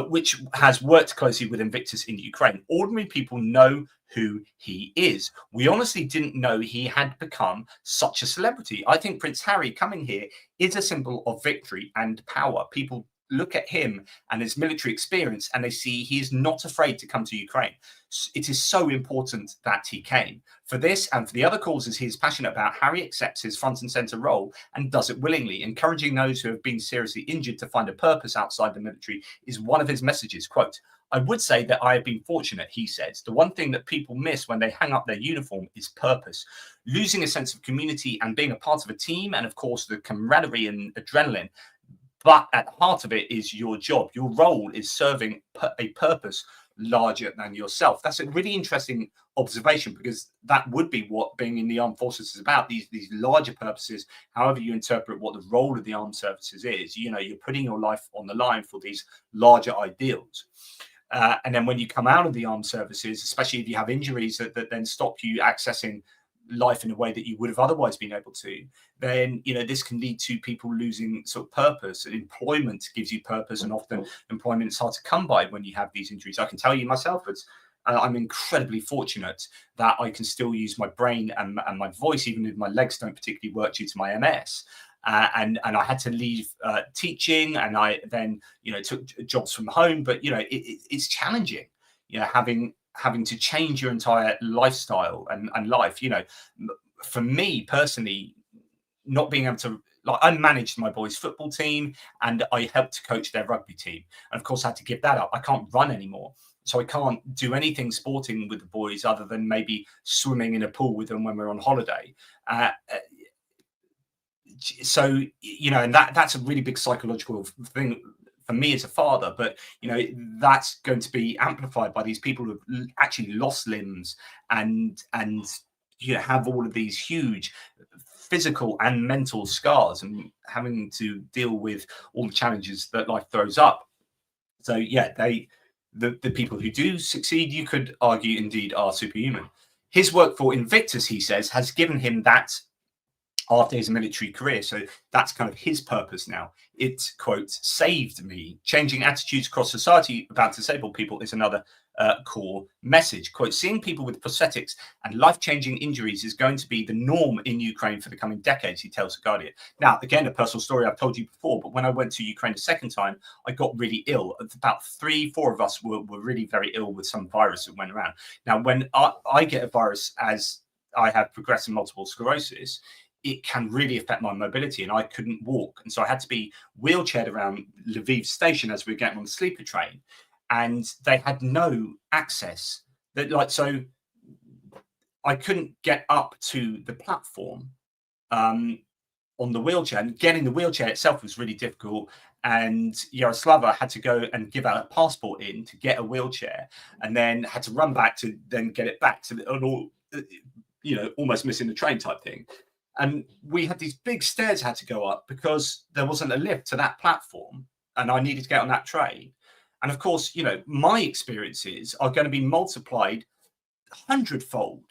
which has worked closely with Invictus in Ukraine. Ordinary people know who he is. We honestly didn't know he had become such a celebrity. I think Prince Harry coming here is a symbol of victory and power. People look at him and his military experience and they see he is not afraid to come to Ukraine. It is so important that he came. For this and for the other causes he is passionate about, Harry accepts his front and center role and does it willingly. Encouraging those who have been seriously injured to find a purpose outside the military is one of his messages. Quote, "I would say that I have been fortunate," he says. "The one thing that people miss when they hang up their uniform is purpose. Losing a sense of community and being a part of a team, and of course the camaraderie and adrenaline. But at the heart of it is your job. Your role is serving a purpose larger than yourself." That's a really interesting observation, because that would be what being in the armed forces is about, these larger purposes, however you interpret what the role of the armed services is. You're putting your life on the line for these larger ideals. And then when you come out of the armed services, especially if you have injuries that then stop you accessing life in a way that you would have otherwise been able to, then this can lead to people losing sort of purpose. And employment gives you purpose, and often employment is hard to come by when you have these injuries. I can tell you myself, I'm incredibly fortunate that I can still use my brain and my voice, even if my legs don't particularly work due to my MS. and I had to leave teaching, and I then took jobs from home. But it's challenging, having to change your entire lifestyle and life. For me personally, not being able to, like, I managed my boys' football team and I helped to coach their rugby team. And of course, I had to give that up. I can't run anymore. So I can't do anything sporting with the boys other than maybe swimming in a pool with them when we're on holiday. So, and that's a really big psychological thing for me as a father. But, that's going to be amplified by these people who've actually lost limbs and have all of these huge physical and mental scars and having to deal with all the challenges that life throws up. So the people who do succeed, you could argue, indeed are superhuman. His work for Invictus, he says, has given him that after his military career. So that's kind of his purpose now. It, quote, saved me. Changing attitudes across society about disabled people is another core message. Quote, seeing people with prosthetics and life-changing injuries is going to be the norm in Ukraine for the coming decades, he tells The Guardian. Now, again, a personal story I've told you before, but when I went to Ukraine a second time, I got really ill. About 3-4 of us were really very ill with some virus that went around. Now, when I get a virus, as I have progressive multiple sclerosis, it can really affect my mobility, and I couldn't walk. And so I had to be wheelchaired around Lviv station as we were getting on the sleeper train. And they had no access. So I couldn't get up to the platform on the wheelchair, and getting the wheelchair itself was really difficult. And Yaroslava had to go and give out a passport in to get a wheelchair, and then had to run back to then get it back to almost missing the train type thing. And we had these big stairs I had to go up because there wasn't a lift to that platform, and I needed to get on that train. And of course, my experiences are going to be multiplied 100-fold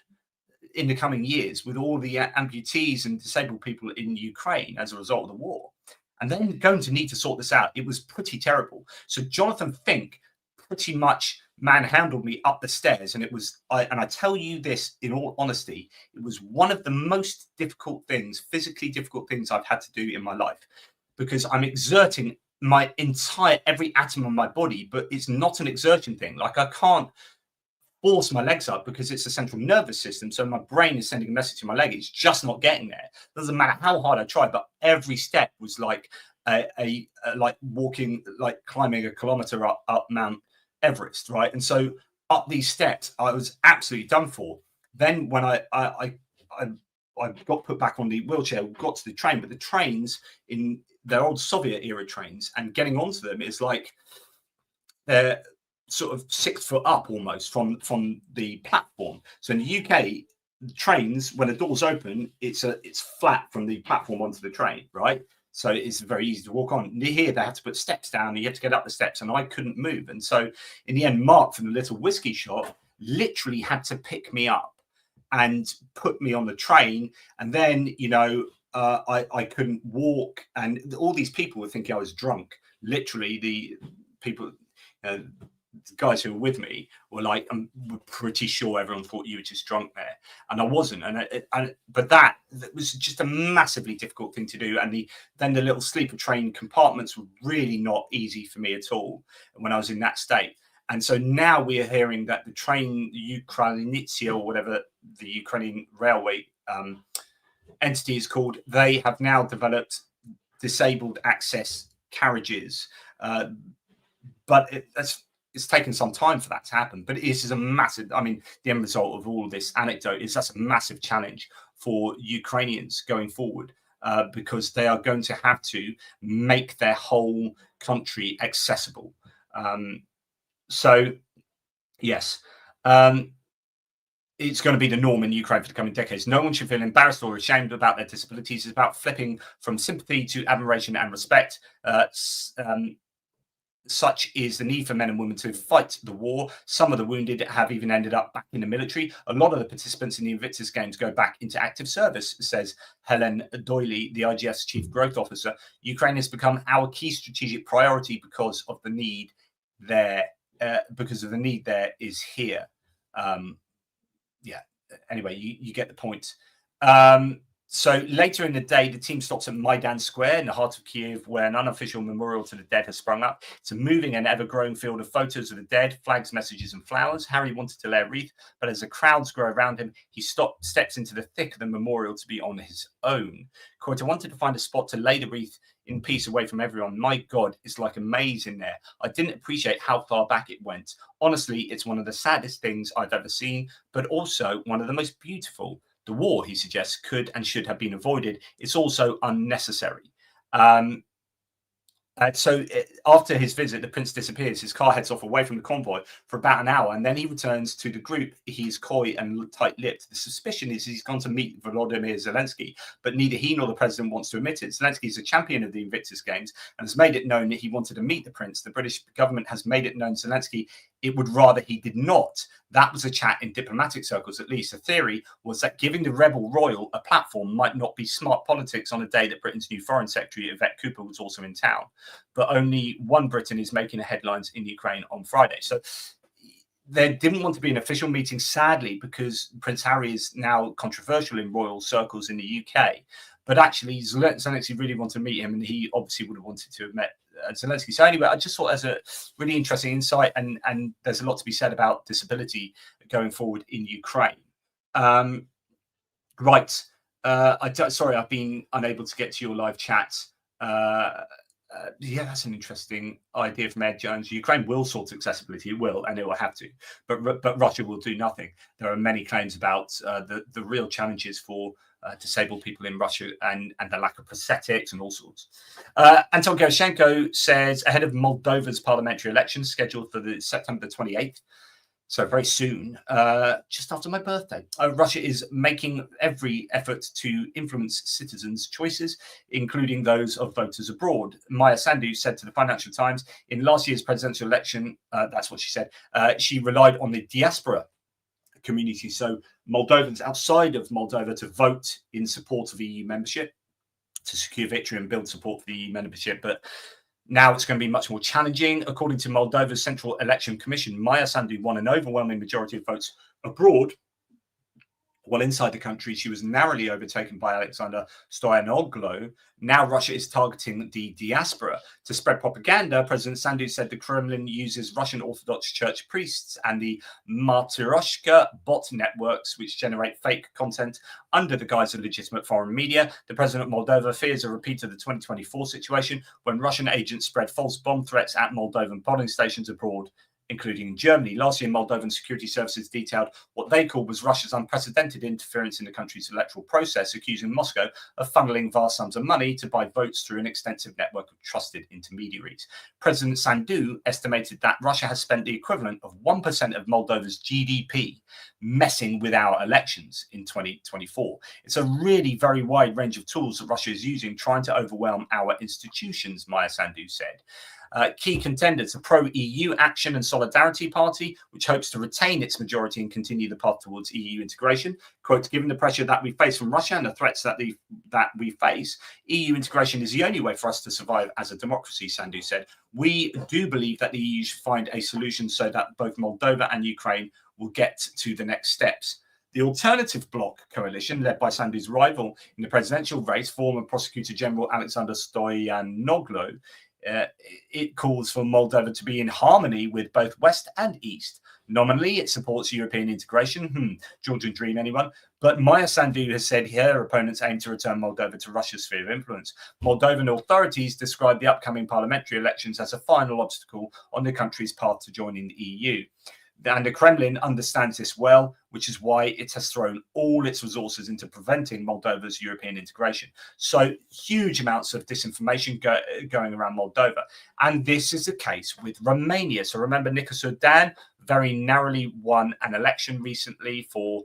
in the coming years with all the amputees and disabled people in Ukraine as a result of the war. And then going to need to sort this out. It was pretty terrible. So Jonathan Fink pretty much manhandled me up the stairs. And I tell you this in all honesty, it was one of the most difficult things, physically difficult things I've had to do in my life, because I'm exerting my entire every atom of my body, but it's not an exertion thing. Like, I can't force my legs up because it's a central nervous system, so my brain is sending a message to my leg. It's just not getting there. Doesn't matter how hard I try, but every step was like like walking, like climbing a kilometer up Mount Everest, right? And so up these steps I was absolutely done for. Then when I got put back on the wheelchair, got to the train, but the trains in their old Soviet era trains, and getting onto them is like they're sort of 6 foot up almost from the platform. So in the UK, the trains, when the doors open, it's flat from the platform onto the train, right? So it's very easy to walk on. Here they had to put steps down, and you had to get up the steps, and I couldn't move. And so in the end, Mark from the little whiskey shop literally had to pick me up and put me on the train. And then I couldn't walk, and all these people were thinking I was drunk. Literally, the people, the guys who were with me were like, we're pretty sure everyone thought you were just drunk there, and I wasn't. But that was just a massively difficult thing to do. And then the little sleeper train compartments were really not easy for me at all when I was in that state. And so now we are hearing that the train, Ukrainitsia, or whatever the Ukrainian railway entity is called, they have now developed disabled access carriages. But it's taken some time for that to happen. But it is a massive, the end result of all of this anecdote is that's a massive challenge for Ukrainians going forward, because they are going to have to make their whole country accessible. So, yes. It's going to be the norm in Ukraine for the coming decades. No one should feel embarrassed or ashamed about their disabilities. It's about flipping from sympathy to admiration and respect. Such is the need for men and women to fight the war. Some of the wounded have even ended up back in the military. A lot of the participants in the Invictus Games go back into active service, says Helen Doyley, the IGF's chief growth officer. Ukraine has become our key strategic priority because of the need there. Because of the need there is here. Anyway, you get the point. So later in the day, the team stops at Maidan Square in the heart of Kyiv, where an unofficial memorial to the dead has sprung up. It's a moving and ever-growing field of photos of the dead, flags, messages, and flowers. Harry wanted to lay a wreath, but as the crowds grow around him, he steps into the thick of the memorial to be on his own. Quote, I wanted to find a spot to lay the wreath in peace away from everyone. My God, it's like a maze in there. I didn't appreciate how far back it went. Honestly, it's one of the saddest things I've ever seen, but also one of the most beautiful. The war, he suggests, could and should have been avoided. It's also unnecessary. So after his visit, the prince disappears. His car heads off away from the convoy for about an hour, and then he returns to the group. He's coy and tight-lipped. The suspicion is he's gone to meet Volodymyr Zelensky, but neither he nor the president wants to admit it. Zelensky is a champion of the Invictus Games and has made it known that he wanted to meet the prince. The British government has made it known Zelensky it would rather he did not. That was a chat in diplomatic circles, at least. The theory was that giving the rebel royal a platform might not be smart politics on a day that Britain's new Foreign Secretary, Yvette Cooper, was also in town. But only one Briton is making the headlines in Ukraine on Friday. So there didn't want to be an official meeting, sadly, because Prince Harry is now controversial in royal circles in the UK. But actually, Zelensky really wanted to meet him, and he obviously would have wanted to have met Zelensky. So anyway, I just thought as a really interesting insight, and there's a lot to be said about disability going forward in Ukraine. Right. Sorry, I've been unable to get to your live chat. Yeah, that's an interesting idea from Ed Jones. Ukraine will sort accessibility, it will, and it will have to, but Russia will do nothing. There are many claims about the real challenges for disabled people in Russia and the lack of prosthetics and all sorts. Anton Gerashenko says ahead of Moldova's parliamentary elections scheduled for the September the 28th, so very soon, just after my birthday, Russia is making every effort to influence citizens' choices, including those of voters abroad. Maya Sandu said to the Financial Times in last year's presidential election, that's what she said, she relied on the diaspora community, so Moldovans outside of Moldova, to vote in support of EU membership, to secure victory and build support for the EU membership. But now it's going to be much more challenging. According to Moldova's Central Election Commission, Maya Sandu won an overwhelming majority of votes abroad, while inside the country she was narrowly overtaken by Alexander Stoyanoglu. Now Russia is targeting the diaspora. To spread propaganda, President Sandu said the Kremlin uses Russian Orthodox Church priests and the Martyroshka bot networks, which generate fake content under the guise of legitimate foreign media. The president of Moldova fears a repeat of the 2024 situation when Russian agents spread false bomb threats at Moldovan polling stations abroad, including in Germany. Last year, Moldovan security services detailed what they called was Russia's unprecedented interference in the country's electoral process, accusing Moscow of funneling vast sums of money to buy votes through an extensive network of trusted intermediaries. President Sandu estimated that Russia has spent the equivalent of 1% of Moldova's GDP messing with our elections in 2024. It's a really very wide range of tools that Russia is using, trying to overwhelm our institutions, Maya Sandu said. Key contenders, the pro-EU Action and Solidarity Party, which hopes to retain its majority and continue the path towards EU integration. Quote, given the pressure that we face from Russia and the threats that we face, EU integration is the only way for us to survive as a democracy, Sandu said. We do believe that the EU should find a solution so that both Moldova and Ukraine will get to the next steps. The Alternative Bloc coalition, led by Sandu's rival in the presidential race, former Prosecutor General Alexander Stoyanoglu, it calls for Moldova to be in harmony with both West and East. Nominally, it supports European integration. Georgian dream, anyone? But Maya Sandu has said her opponents aim to return Moldova to Russia's sphere of influence. Moldovan authorities describe the upcoming parliamentary elections as a final obstacle on the country's path to joining the EU. And the Kremlin understands this well, which is why it has thrown all its resources into preventing Moldova's European integration. So huge amounts of disinformation going around Moldova. And this is the case with Romania. So remember, Nicolae Dan very narrowly won an election recently for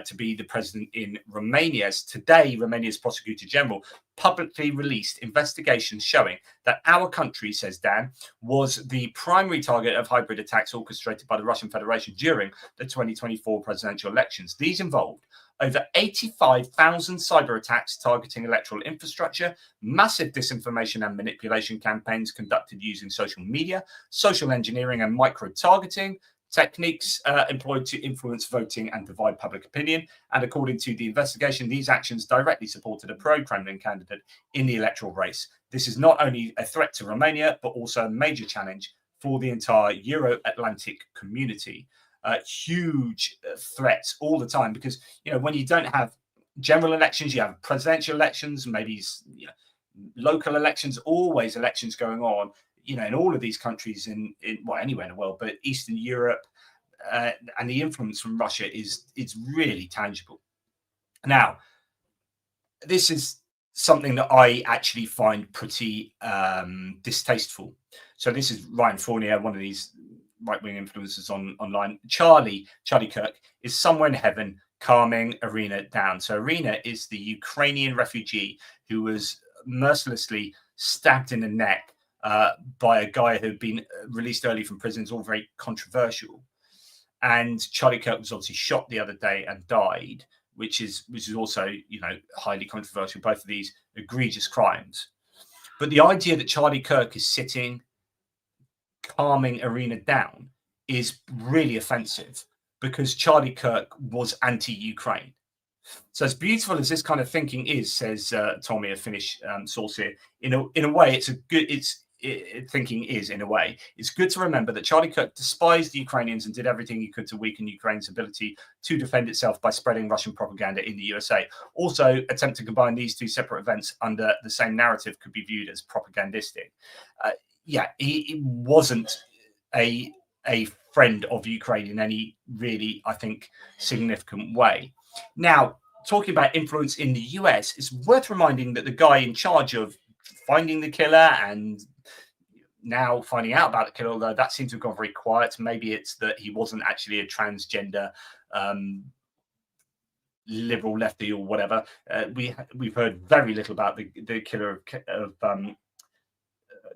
to be the president in Romania. Today, Romania's Prosecutor General publicly released investigations showing that our country, says Dan, was the primary target of hybrid attacks orchestrated by the Russian Federation during the 2024 presidential elections. These involved over 85,000 cyber attacks targeting electoral infrastructure, massive disinformation and manipulation campaigns conducted using social media, social engineering and micro-targeting, techniques employed to influence voting and divide public opinion. And according to the investigation, these actions directly supported a pro-Kremlin candidate in the electoral race. This is not only a threat to Romania, but also a major challenge for the entire Euro-Atlantic community. Huge threats all the time, because when you don't have general elections, you have presidential elections, maybe local elections, always elections going on. In all of these countries, in anywhere in the world, but Eastern Europe, and the influence from Russia is really tangible. Now, this is something that I actually find pretty distasteful. So this is Ryan Fournier, one of these right-wing influencers online. Charlie Kirk is somewhere in heaven calming Irina down. So Irina is the Ukrainian refugee who was mercilessly stabbed in the neck by a guy who had been released early from prison. It's all very controversial. And Charlie Kirk was obviously shot the other day and died, which is also, highly controversial, both of these egregious crimes. But the idea that Charlie Kirk is sitting calming Irina down is really offensive, because Charlie Kirk was anti-Ukraine. So as beautiful as this kind of thinking is, says Tommy, a Finnish source here, in a way, thinking is, in a way, it's good to remember that Charlie Kirk despised the Ukrainians and did everything he could to weaken Ukraine's ability to defend itself by spreading Russian propaganda in the USA. Also, attempt to combine these two separate events under the same narrative could be viewed as propagandistic. He wasn't a friend of Ukraine in any really, I think, significant way. Now, talking about influence in the US, it's worth reminding that the guy in charge of finding the killer and now finding out about the killer, although that seems to have gone very quiet. Maybe it's that he wasn't actually a transgender liberal lefty or whatever. We've heard very little about the killer of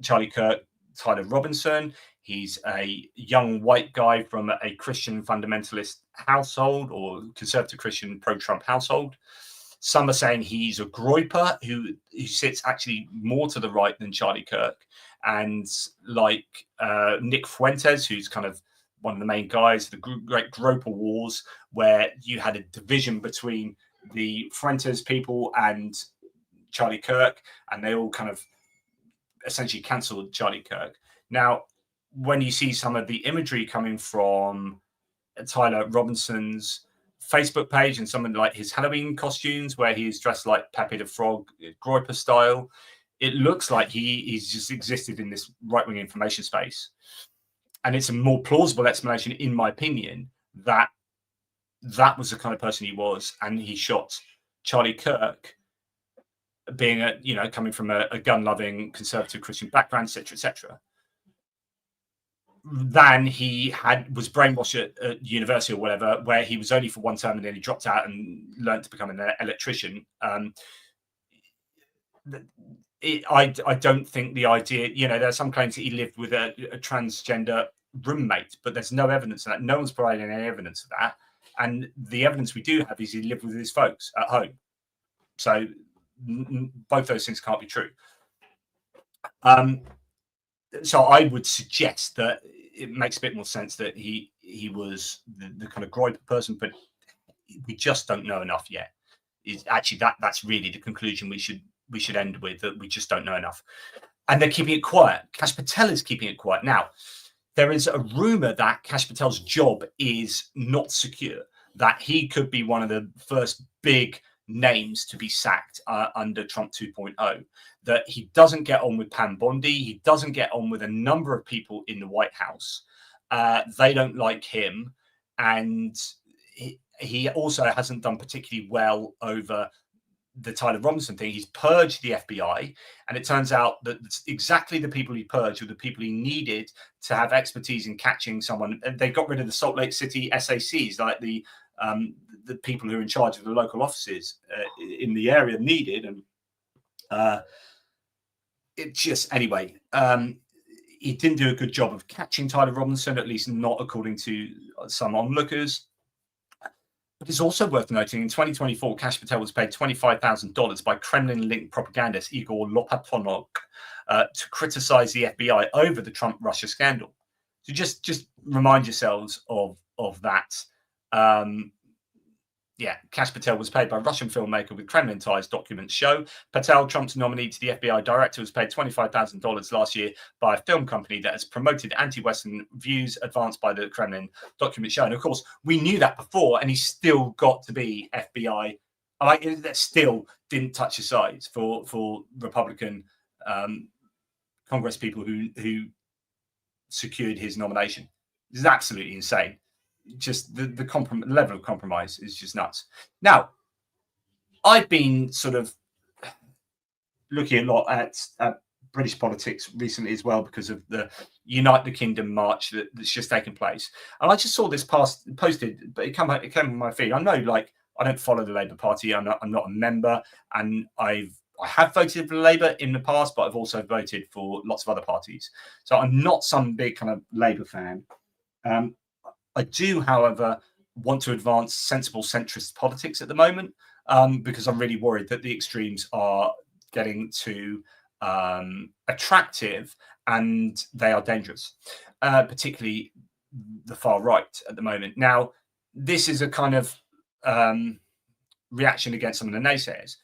Charlie Kirk, Tyler Robinson. He's a young white guy from a Christian fundamentalist household, or conservative Christian pro-Trump household. Some are saying he's a groyper who sits actually more to the right than Charlie Kirk. And like Nick Fuentes, who's kind of one of the main guys, the great Groper Wars, where you had a division between the Fuentes people and Charlie Kirk, and they all kind of essentially cancelled Charlie Kirk. Now, when you see some of the imagery coming from Tyler Robinson's Facebook page and some of like his Halloween costumes where he is dressed like Pepe the Frog, Groyper style, it looks like he's just existed in this right-wing information space. And it's a more plausible explanation, in my opinion, that was the kind of person he was, and he shot Charlie Kirk, being coming from a gun-loving conservative Christian background, etc., than he was brainwashed at university or whatever, where he was only for one term and then he dropped out and learned to become an electrician. I don't think the idea, there are some claims that he lived with a transgender roommate, but there's no evidence of that. No one's providing any evidence of that. And the evidence we do have is he lived with his folks at home. So both those things can't be true. So I would suggest that it makes a bit more sense that he was the kind of Groyper person, but we just don't know enough yet. Is actually that's really the conclusion we should end with, that we just don't know enough. And they're keeping it quiet. Kash Patel is keeping it quiet. Now, there is a rumor that Kash Patel's job is not secure, that he could be one of the first big names to be sacked under Trump 2.0, that he doesn't get on with Pam Bondi. He doesn't get on with a number of people in the White House. They don't like him. And he also hasn't done particularly well over the Tyler Robinson thing. He's purged the FBI, and it turns out that exactly the people he purged were the people he needed to have expertise in catching someone. They got rid of the Salt Lake City SACs, like the people who are in charge of the local offices in the area needed. And it just, anyway, he didn't do a good job of catching Tyler Robinson, at least not according to some onlookers. But it's also worth noting, in 2024, Kash Patel was paid $25,000 by Kremlin-linked propagandist Igor Lopatonok to criticize the FBI over the Trump-Russia scandal. So just remind yourselves of that. Kash Patel was paid by Russian filmmaker with Kremlin ties, documents show. Patel, Trump's nominee to the FBI director, was paid $25,000 last year by a film company that has promoted anti-Western views advanced by the Kremlin, documents show. And of course, we knew that before, and he still got to be FBI. That still didn't touch the sides for Republican Congress people who secured his nomination. This is absolutely insane. Just the level of compromise is just nuts. Now, I've been sort of looking a lot at British politics recently as well because of the Unite the Kingdom march that's just taken place. And I just saw this posted, but it came on my feed. I know, like, I don't follow the Labour Party. I'm not a member, and I have voted for Labour in the past, but I've also voted for lots of other parties. So I'm not some big kind of Labour fan. I do, however, want to advance sensible centrist politics at the moment because I'm really worried that the extremes are getting too attractive and they are dangerous, particularly the far right at the moment. Now, this is a kind of reaction against some of the naysayers,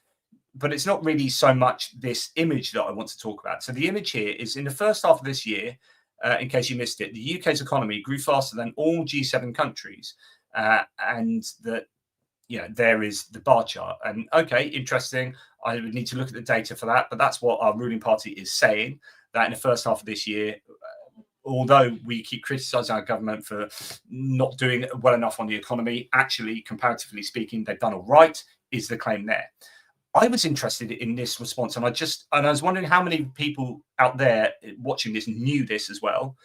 but it's not really so much this image that I want to talk about. So the image here is in the first half of this year. In case you missed it, the UK's economy grew faster than all G7 countries, and that there is the bar chart. And okay, interesting. I would need to look at the data for that, but that's what our ruling party is saying. That in the first half of this year, although we keep criticising our government for not doing well enough on the economy, actually, comparatively speaking, they've done all right. Is the claim there? I was interested in this response, and I was wondering how many people out there watching this knew this as well.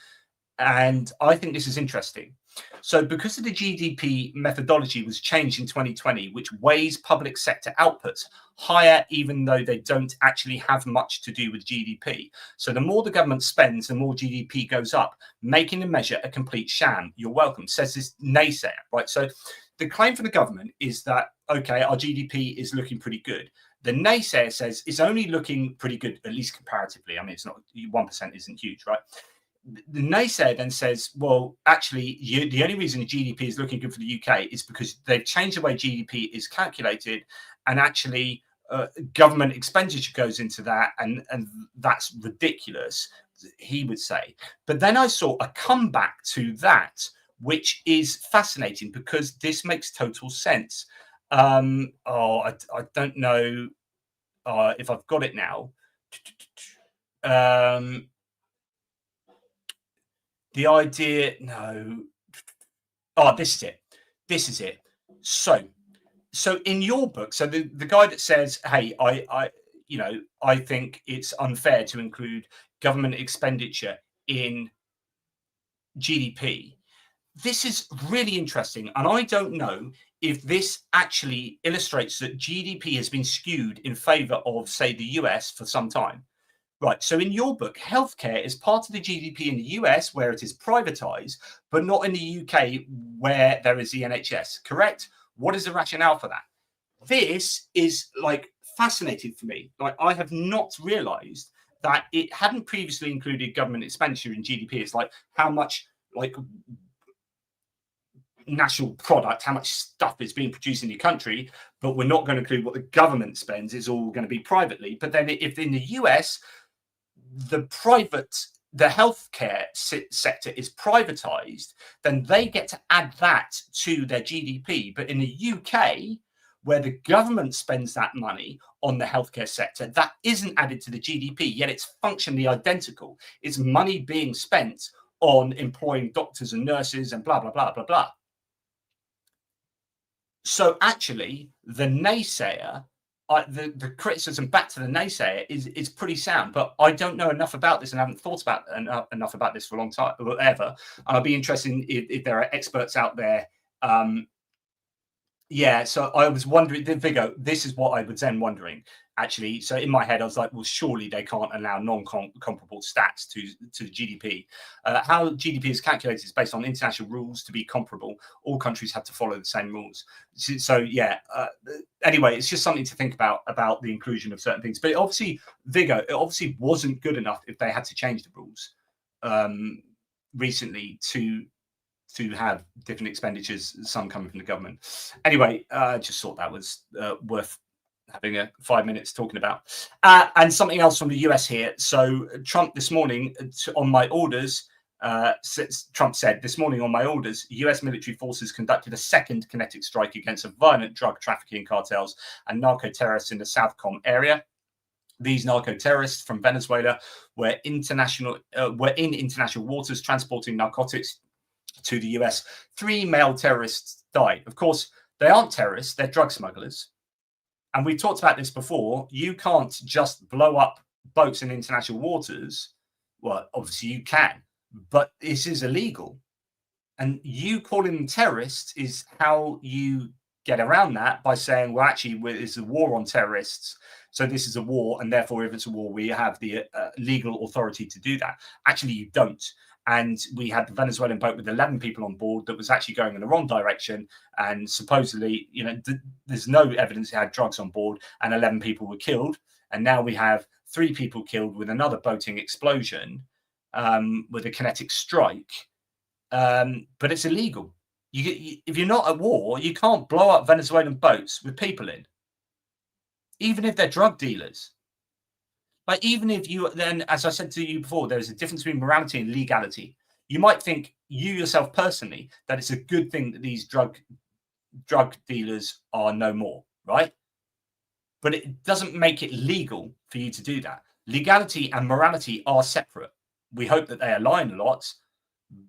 And I think this is interesting. So because of the GDP methodology was changed in 2020, which weighs public sector outputs higher, even though they don't actually have much to do with GDP. So the more the government spends, the more GDP goes up, making the measure a complete sham. You're welcome, says this naysayer, right? So the claim for the government is that, okay, our GDP is looking pretty good. The naysayer says it's only looking pretty good, at least comparatively. I mean, it's not 1% isn't huge, right? The naysayer then says, well, actually, the only reason GDP is looking good for the UK is because they've changed the way GDP is calculated, and actually government expenditure goes into that, and that's ridiculous, he would say. But then I saw a comeback to that, which is fascinating because this makes total sense. I don't know if I've got it now. The idea, no. Oh, this is it. So in your book, so the guy that says, hey, I think it's unfair to include government expenditure in GDP. This is really interesting, and I don't know if this actually illustrates that GDP has been skewed in favor of, say, the US for some time. Right. So in your book, healthcare is part of the GDP in the US where it is privatized, but not in the UK where there is the NHS. Correct? What is the rationale for that? This is like fascinating for me. Like, I have not realized that it hadn't previously included government expenditure in GDP. It's like how much like national product, how much stuff is being produced in the country, but we're not going to include what the government spends. It's all going to be privately. But then if in the US, the healthcare sector is privatized, then they get to add that to their GDP. But in the UK, where the government spends that money on the healthcare sector, that isn't added to the GDP, yet it's functionally identical. It's money being spent on employing doctors and nurses and blah, blah, blah, blah, blah. So actually, the naysayer, the criticism back to the naysayer is pretty sound, but I don't know enough about this and haven't thought about enough about this for a long time, ever. And I'd be interested if there are experts out there. So I was wondering, Viggo, this is what I was then wondering, actually. So in my head, I was like, well, surely they can't allow non-comparable stats to the GDP. How GDP is calculated is based on international rules. To be comparable, all countries have to follow the same rules. Anyway, it's just something to think about the inclusion of certain things. But obviously, Viggo, it obviously wasn't good enough if they had to change the rules. recently to have different expenditures, some coming from the government. Anyway, just thought that was worth having 5 minutes talking about. And something else from the US here. So Trump this morning on my orders, Trump said this morning on my orders, US military forces conducted a second kinetic strike against a violent drug trafficking cartels and narco-terrorists in the Southcom area. These narco-terrorists from Venezuela were in international waters transporting narcotics to the US. 3 male terrorists died. Of course, they aren't terrorists, they're drug smugglers. And we talked about this before. You can't just blow up boats in international waters. Well, obviously you can, but this is illegal. And you calling them terrorists is how you get around that by saying, well, actually, it's a war on terrorists. So this is a war. And therefore, if it's a war, we have the legal authority to do that. Actually, you don't. And we had the Venezuelan boat with 11 people on board that was actually going in the wrong direction. And supposedly, there's no evidence it had drugs on board, and 11 people were killed. And now we have 3 people killed with another boating explosion with a kinetic strike. But it's illegal. If you're not at war, you can't blow up Venezuelan boats with people in, even if they're drug dealers. Like, even if you then, as I said to you before, there's a difference between morality and legality. You might think, you yourself personally, that it's a good thing that these drug dealers are no more, right? But it doesn't make it legal for you to do that. Legality and morality are separate. We hope that they align a lot,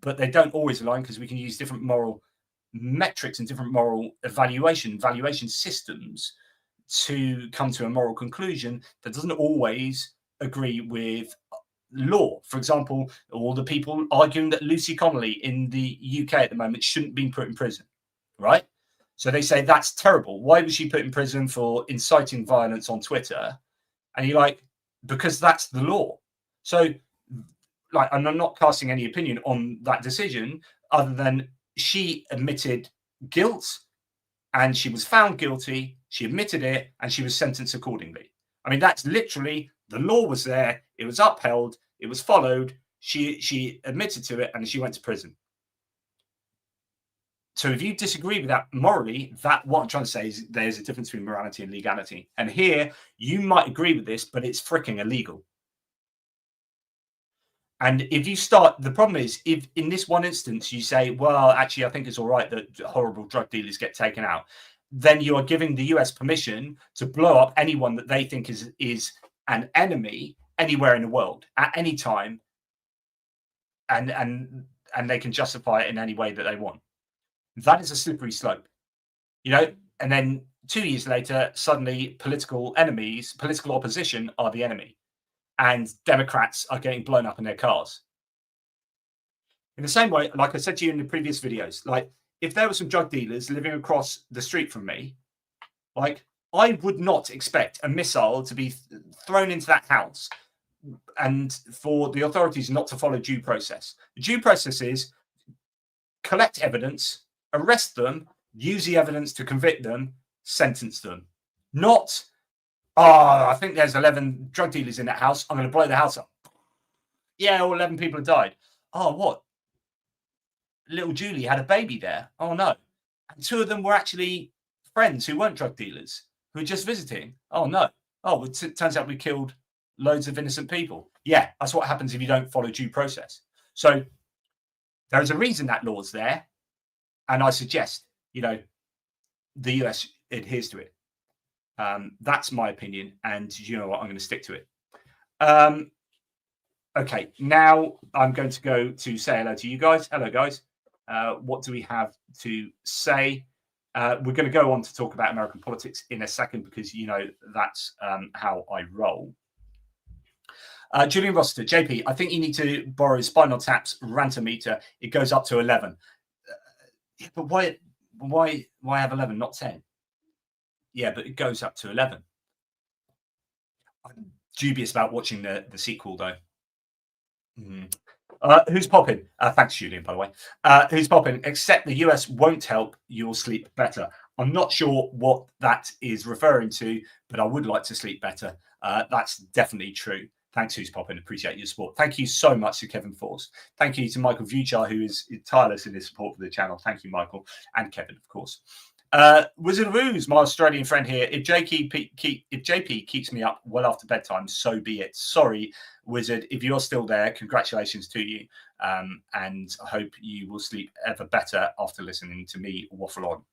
but they don't always align, because we can use different moral metrics and different moral valuation systems to come to a moral conclusion that doesn't always agree with law. For example, all the people arguing that Lucy Connolly in the UK at the moment shouldn't be put in prison, right? So they say that's terrible. Why was she put in prison for inciting violence on Twitter? And you're like, because that's the law. So, like, and I'm not casting any opinion on that decision other than she admitted guilt and she was found guilty. She admitted it and she was sentenced accordingly. I mean, that's literally, the law was there. It was upheld. It was followed. She admitted to it and she went to prison. So if you disagree with that morally, what I'm trying to say is there's a difference between morality and legality. And here, you might agree with this, but it's freaking illegal. And if you start, the problem is, if in this one instance you say, well, actually, I think it's all right that horrible drug dealers get taken out, then you are giving the US permission to blow up anyone that they think is an enemy anywhere in the world at any time, and they can justify it in any way that they want. That is a slippery slope, and then 2 years later, suddenly political enemies, political opposition are the enemy, and Democrats are getting blown up in their cars. In the same way, like I said to you in the previous videos, like, if there were some drug dealers living across the street from me, like, I would not expect a missile to be thrown into that house and for the authorities not to follow due process. The due process is collect evidence, arrest them, use the evidence to convict them, sentence them. Not, I think there's 11 drug dealers in that house, I'm going to blow the house up. Yeah, all 11 people have died. Oh, what? Little Julie had a baby there. Oh, no. And 2 of them were actually friends who weren't drug dealers, who were just visiting. Oh, no. Oh, it turns out we killed loads of innocent people. Yeah, that's what happens if you don't follow due process. So there is a reason that law's there. And I suggest, the US adheres to it. That's my opinion. And you know what? I'm going to stick to it. Okay, now I'm going to go to say hello to you guys. Hello, guys. What do we have to say? We're going to go on to talk about American politics in a second, because that's how I roll. Julian Rossiter, JP, I think you need to borrow Spinal Tap's rantometer. It goes up to 11. But why have 11, not 10? Yeah, but it goes up to 11. I'm dubious about watching the sequel, though. Who's popping? Thanks, Julian, by the way. Who's popping? Except the US won't help, you'll sleep better. I'm not sure what that is referring to, but I would like to sleep better. That's definitely true. Thanks, Who's Popping. Appreciate your support. Thank you so much to Kevin Force. Thank you to Michael Vuchar, who is tireless in his support for the channel. Thank you, Michael, and Kevin, of course. Wizard of Ooze, my Australian friend here. If JP keeps me up well after bedtime, so be it. Sorry, Wizard. If you're still there, congratulations to you. And I hope you will sleep ever better after listening to me waffle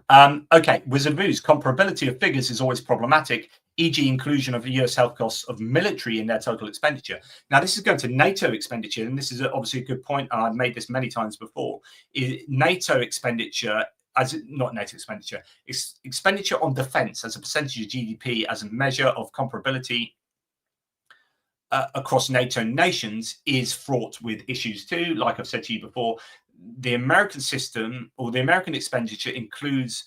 on. Okay, Wizard of Ooze. Comparability of figures is always problematic, e.g. inclusion of the US health costs of military in their total expenditure. Now, this is going to NATO expenditure, and this is obviously a good point. I've made this many times before. NATO expenditure, not NATO expenditure, expenditure on defense as a percentage of GDP as a measure of comparability across NATO nations is fraught with issues too. Like I've said to you before, the American system or the American expenditure includes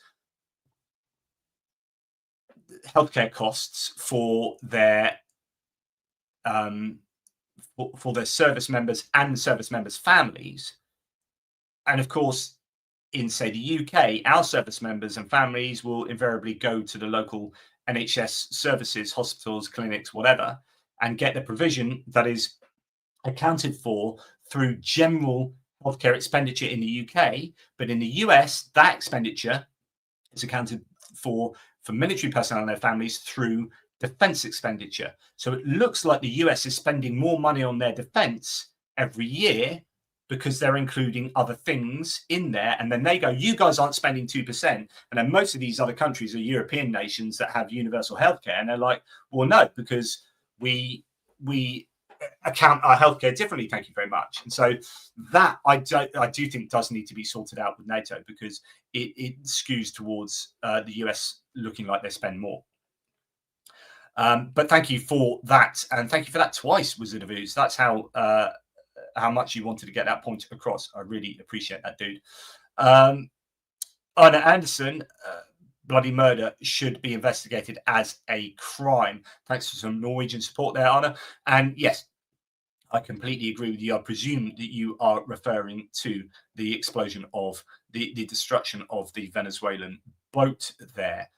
healthcare costs for their service members and service members' families, and of course, in say the UK, our service members and families will invariably go to the local NHS services, hospitals, clinics, whatever, and get the provision that is accounted for through general healthcare expenditure in the UK. But in the US, that expenditure is accounted for military personnel and their families through defense expenditure. So it looks like the US is spending more money on their defense every year because they're including other things in there. And then they go, you guys aren't spending 2%. And then most of these other countries are European nations that have universal healthcare. And they're like, well, no, because we account our healthcare differently. Thank you very much. And so that I do think does need to be sorted out with NATO, because it skews towards the US looking like they spend more. But thank you for that, and thank you for that twice, Wizard of Ooze. That's how much you wanted to get that point across. I really appreciate that, dude. Anna Anderson, bloody murder should be investigated as a crime. Thanks for some Norwegian support there, Anna. And yes, I completely agree with you. I presume that you are referring to the explosion of the destruction of the Venezuelan boat there.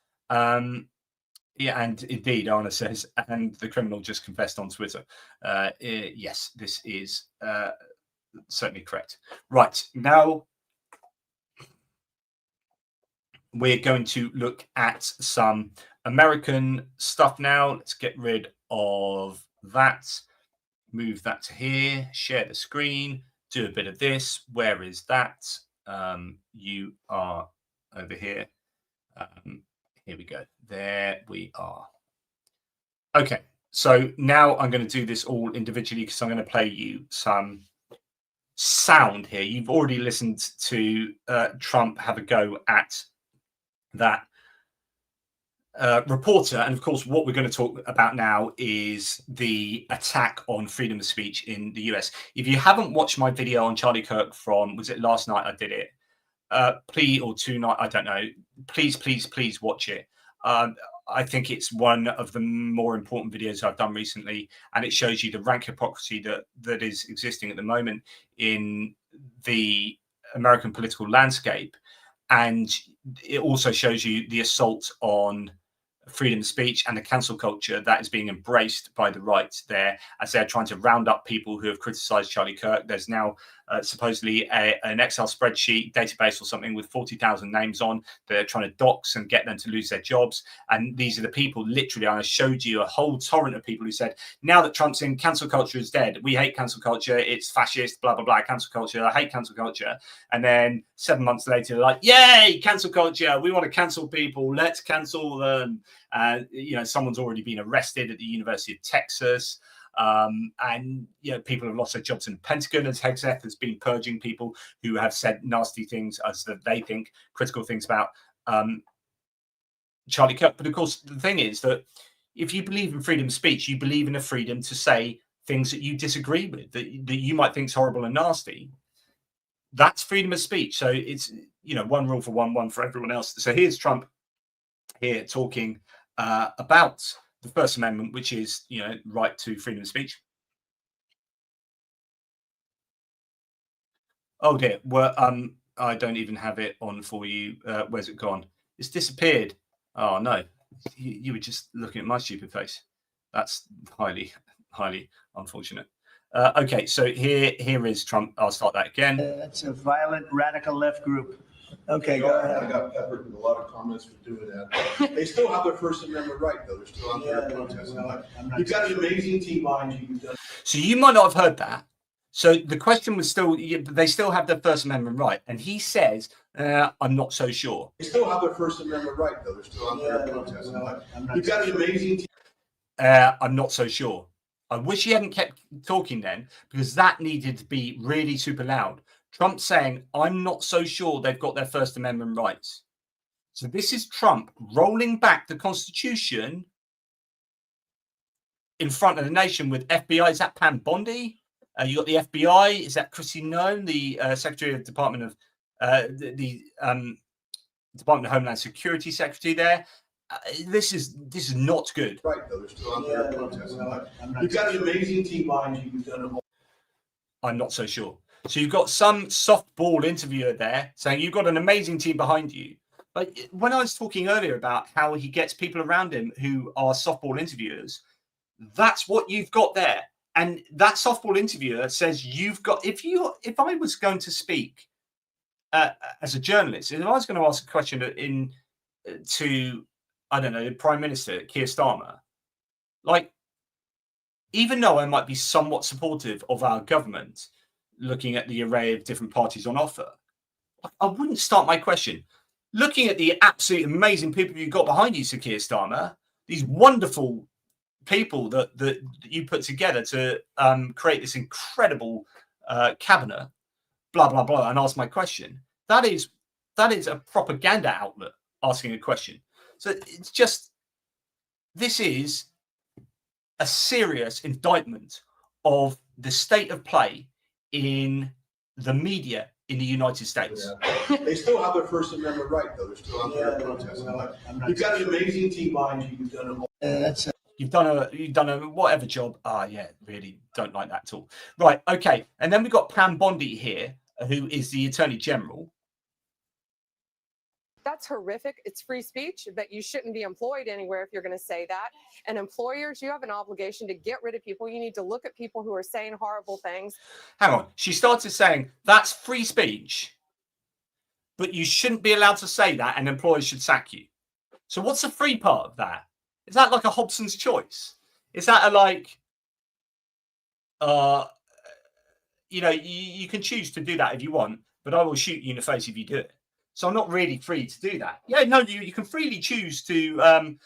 Yeah, and indeed, Anna says, and the criminal just confessed on Twitter. Yes, this is certainly correct. Right, now we're going to look at some American stuff now. Let's get rid of that. Move that to here. Share the screen. Do a bit of this. Where is that? You are over here. Here we go. There we are. Okay, so now I'm going to do this all individually because I'm going to play you some sound here. You've already listened to Trump have a go at that reporter. And of course, what we're going to talk about now is the attack on freedom of speech in the US. If you haven't watched my video on Charlie Kirk from, was it last night I did it? Please, or tonight, I don't know. Please watch it. I think it's one of the more important videos I've done recently, and it shows you the rank hypocrisy that is existing at the moment in the American political landscape. And it also shows you the assault on freedom of speech and the cancel culture that is being embraced by the right there as they're trying to round up people who have criticized Charlie Kirk. There's now supposedly an Excel spreadsheet database or something with 40,000 names on. They're trying to dox and get them to lose their jobs. And these are the people, literally, I showed you a whole torrent of people who said, now that Trump's in, cancel culture is dead. We hate cancel culture. It's fascist, blah, blah, blah, cancel culture. I hate cancel culture. And then 7 months later, they're like, yay, cancel culture. We want to cancel people. Let's cancel them. Someone's already been arrested at the University of Texas. And people have lost their jobs in the Pentagon, as Hegseth has been purging people who have said nasty things, as that they think critical things about Charlie Kirk. But of course, the thing is that if you believe in freedom of speech, you believe in the freedom to say things that you disagree with, that you might think is horrible and nasty. That's freedom of speech. So it's one rule for one for everyone else. So here's Trump here talking about the First Amendment, which is, right to freedom of speech. Oh dear. Well, I don't even have it on for you. Where's it gone? It's disappeared. Oh no. You were just looking at my stupid face. That's highly unfortunate. Okay, so here is Trump. I'll start that again. That's a violent radical left group. Okay, go ahead. I got peppered with a lot of comments for doing that. They still have their First Amendment right, though. They're still out there protesting. You've got an amazing team behind you. You've done. So you might not have heard that. So the question was still, they still have their First Amendment right. And he says, I'm not so sure. They still have their First Amendment right, though. They're still out there protesting. You've got an amazing team. I'm not so sure. I wish he hadn't kept talking then, because that needed to be really super loud. Trump saying, I'm not so sure they've got their First Amendment rights. So this is Trump rolling back the Constitution in front of the nation with FBI. Is that Pam Bondi? You got the FBI. Is that Chrissy Noem, the Secretary of Department of Department of Homeland Security Secretary there? This is not good. Right, though. They're still out there protesting. You've got an amazing team behind you. You've done a whole. I'm not so sure. So you've got some softball interviewer there saying you've got an amazing team behind you. But when I was talking earlier about how he gets people around him who are softball interviewers, that's what you've got there. And that softball interviewer says you've got, if I was going to speak as a journalist, if I was going to ask a question to, I don't know, the Prime Minister, Keir Starmer, like, even though I might be somewhat supportive of our government, looking at the array of different parties on offer, I wouldn't start my question looking at the absolute amazing people you've got behind you, Sir Keir Starmer, these wonderful people that you put together to create this incredible cabinet, blah, blah, blah, and ask my question. That is a propaganda outlet asking a question. So it's just, this is a serious indictment of the state of play in the media in the United States. Yeah. They still have their First Amendment right, though. They're still out there protesting. You've got an amazing team behind you. You've done a whole. You've done a whatever job. Yeah, really don't like that at all. Right, okay. And then we've got Pam Bondi here, who is the Attorney General. That's horrific. It's free speech, but you shouldn't be employed anywhere if you're going to say that. And employers, you have an obligation to get rid of people. You need to look at people who are saying horrible things. Hang on. She started saying that's free speech, but you shouldn't be allowed to say that and employers should sack you. So what's the free part of that? Is that like a Hobson's choice? Is that a like, you can choose to do that if you want, but I will shoot you in the face if you do it. So I'm not really free to do that. Yeah, no, you can freely choose to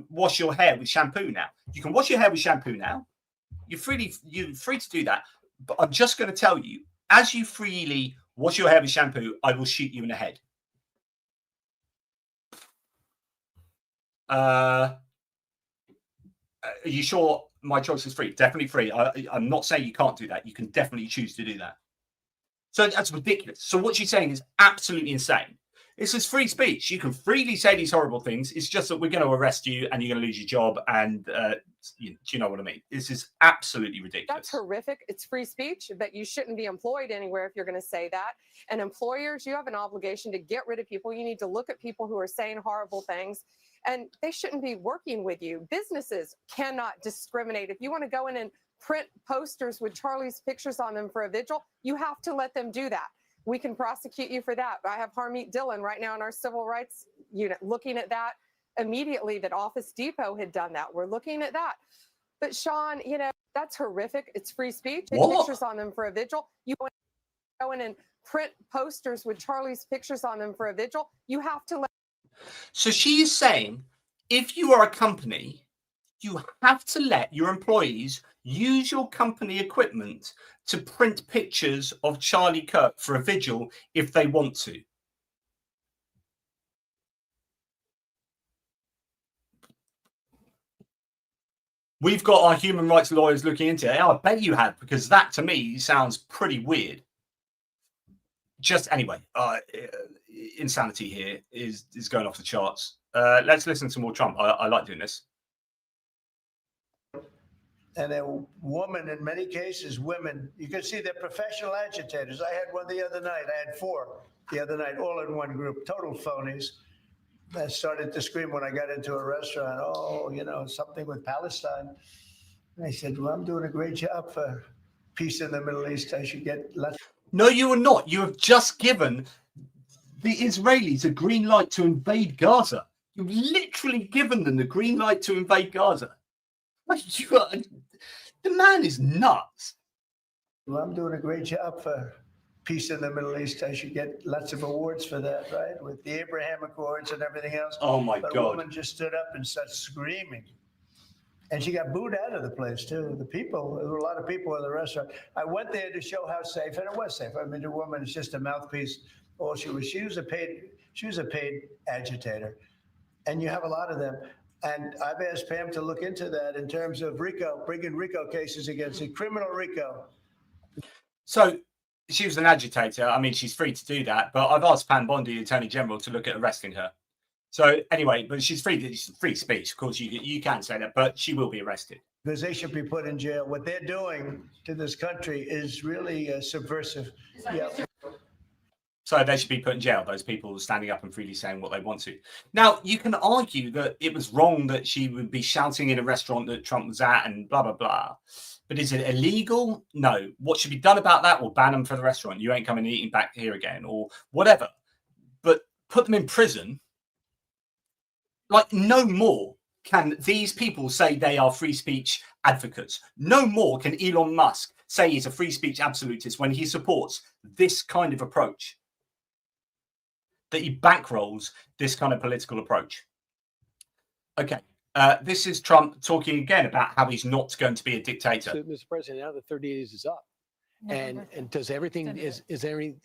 wash your hair with shampoo now. You can wash your hair with shampoo now. You're free to do that. But I'm just going to tell you, as you freely wash your hair with shampoo, I will shoot you in the head. Are you sure my choice is free? Definitely free. I'm not saying you can't do that. You can definitely choose to do that. So that's ridiculous. So what she's saying is absolutely insane. This is free speech. You can freely say these horrible things. It's just that we're going to arrest you and you're going to lose your job. And do you know what I mean? This is absolutely ridiculous. That's horrific. It's free speech, but you shouldn't be employed anywhere if you're going to say that. And employers, you have an obligation to get rid of people. You need to look at people who are saying horrible things, and they shouldn't be working with you. Businesses cannot discriminate. If you want to go in and print posters with Charlie's pictures on them for a vigil, you have to let them do that. We can prosecute you for that. I have Harmeet Dillon right now in our civil rights unit looking at that immediately, that Office Depot had done that. We're looking at that. But Sean, that's horrific. It's free speech. Pictures on them for a vigil. You go in and print posters with Charlie's pictures on them for a vigil. You have to let. So she is saying, if you are a company, you have to let your employees use your company equipment to print pictures of Charlie Kirk for a vigil if they want to. We've got our human rights lawyers looking into it. I bet you have, because that to me sounds pretty weird. Just anyway, insanity here is going off the charts. Let's listen to more Trump. I like doing this. And a woman, in many cases, women, you can see they're professional agitators. I had one the other night. I had 4 the other night, all in one group, total phonies. I started to scream when I got into a restaurant, oh, you know, something with Palestine. And I said, well, I'm doing a great job for peace in the Middle East. I should get less. No, you are not. You have just given the Israelis a green light to invade Gaza. You've literally given them the green light to invade Gaza. The man is nuts. Well, I'm doing a great job for peace in the Middle East. I should get lots of awards for that, right? With the Abraham Accords and everything else. Oh, my but God. A woman just stood up and started screaming. And she got booed out of the place, too. The people, there were a lot of people in the restaurant. I went there to show how safe, and it was safe. I mean, the woman is just a mouthpiece. All she was a paid agitator. And you have a lot of them. And I've asked Pam to look into that in terms of RICO, bringing RICO cases against the criminal RICO. So she was an agitator. I mean, she's free to do that. But I've asked Pam Bondi, the Attorney General, to look at arresting her. So anyway, but she's free. It's free speech. Of course, you can say that, but she will be arrested. Because they should be put in jail. What they're doing to this country is really subversive. Yeah. So they should be put in jail, those people standing up and freely saying what they want to. Now, you can argue that it was wrong that she would be shouting in a restaurant that Trump was at and blah, blah, blah. But is it illegal? No. What should be done about that? Or ban them for the restaurant. You ain't coming and eating back here again or whatever. But put them in prison. Like, no more can these people say they are free speech advocates. No more can Elon Musk say he's a free speech absolutist when he supports this kind of approach. That he bankrolls this kind of political approach. Okay, this is Trump talking again about how he's not going to be a dictator. So, Mr. President, now the 30 days is up, and does everything is everything?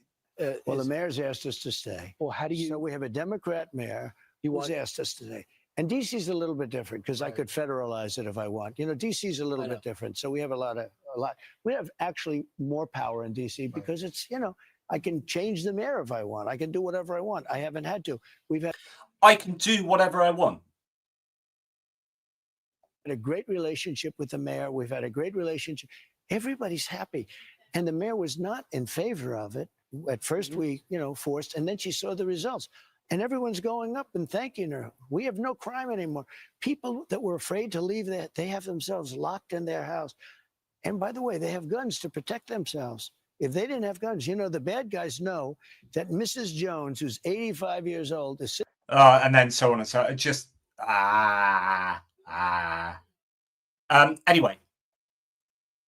Well, the mayor's asked us to stay. Well, how do you? So we have a Democrat mayor who's asked us to stay. And DC's a little bit different because I could federalize it if I want. You know, DC's a little bit different. So we have a lot. We have actually more power in DC because it's, you know, I can change the mayor if I want. I can do whatever I want. I haven't had to. I can do whatever I want. Had a great relationship with the mayor. We've had a great relationship. Everybody's happy. And the mayor was not in favor of it. At first we, you know, forced, and then she saw the results. And everyone's going up and thanking her. We have no crime anymore. People that were afraid to leave that, they have themselves locked in their house. And by the way, they have guns to protect themselves. If they didn't have guns, you know, the bad guys know that Mrs. Jones, who's 85 years old, is and then so on and so on. Just anyway,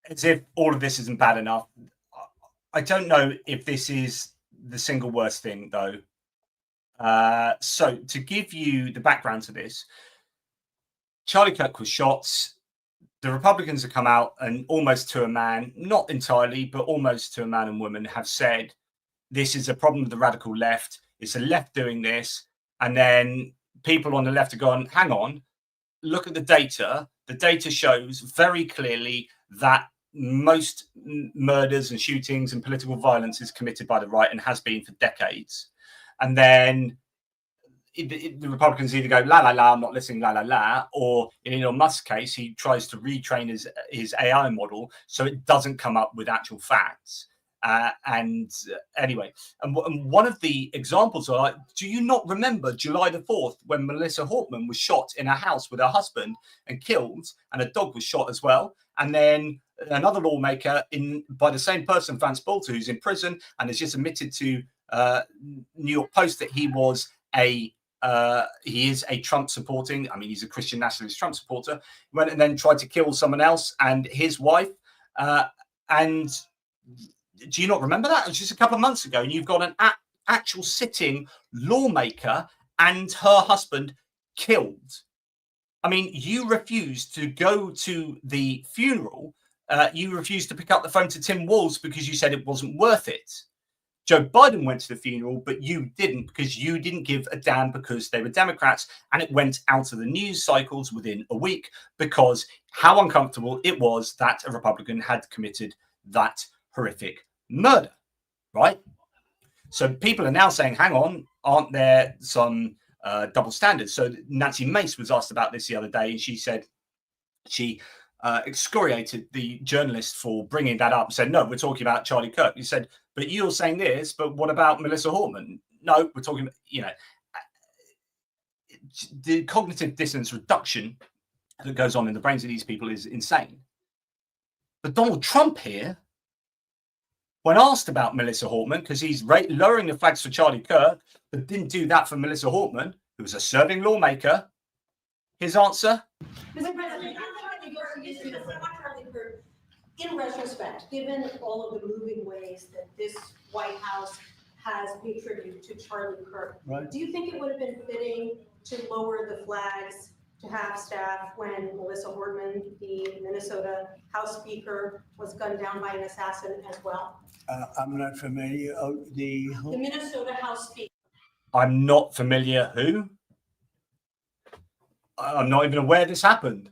as if all of this isn't bad enough. I don't know if this is the single worst thing, though. So to give you the background to this, Charlie Kirk was shot. The Republicans have come out and almost to a man, not entirely, but almost to a man and woman have said, this is a problem with the radical left. It's the left doing this. And then people on the left have gone, hang on, look at the data. The data shows very clearly that most murders and shootings and political violence is committed by the right and has been for decades. And then the Republicans either go, la, la, la, I'm not listening, la, la, la, or in Elon Musk's case, he tries to retrain his AI model so it doesn't come up with actual facts. Anyway, and one of the examples are, like, do you not remember July the 4th when Melissa Hortman was shot in her house with her husband and killed, and a dog was shot as well? And then another lawmaker by the same person, Vance Bolter, who's in prison and has just admitted to New York Post that he is a Trump supporting, I mean, he's a Christian nationalist Trump supporter, went and then tried to kill someone else and his wife. And do you not remember that? It was just a couple of months ago. And you've got an actual sitting lawmaker and her husband killed. I mean, you refused to go to the funeral. You refused to pick up the phone to Tim Walz because you said it wasn't worth it. Joe Biden went to the funeral, but you didn't, because you didn't give a damn because they were Democrats, and it went out of the news cycles within a week because how uncomfortable it was that a Republican had committed that horrific murder, right? So people are now saying, hang on, aren't there some double standards? So Nancy Mace was asked about this the other day, and she said she excoriated the journalist for bringing that up, said, no, we're talking about Charlie Kirk. You said, but you're saying this, but what about Melissa Hortman? No, we're talking about, you know, the cognitive dissonance reduction that goes on in the brains of these people is insane. But Donald Trump here, when asked about Melissa Hortman, because he's lowering the flags for Charlie Kirk, but didn't do that for Melissa Hortman, who was a serving lawmaker, his answer? Mr. President, in retrospect, given all of the moving ways that this White House has paid tribute to Charlie Kirk, Right. do you think it would have been fitting to lower the flags to have staff when Melissa Hortman, the Minnesota House Speaker, was gunned down by an assassin as well? I'm not familiar. The Minnesota House Speaker. I'm not familiar. Who? I'm not even aware this happened.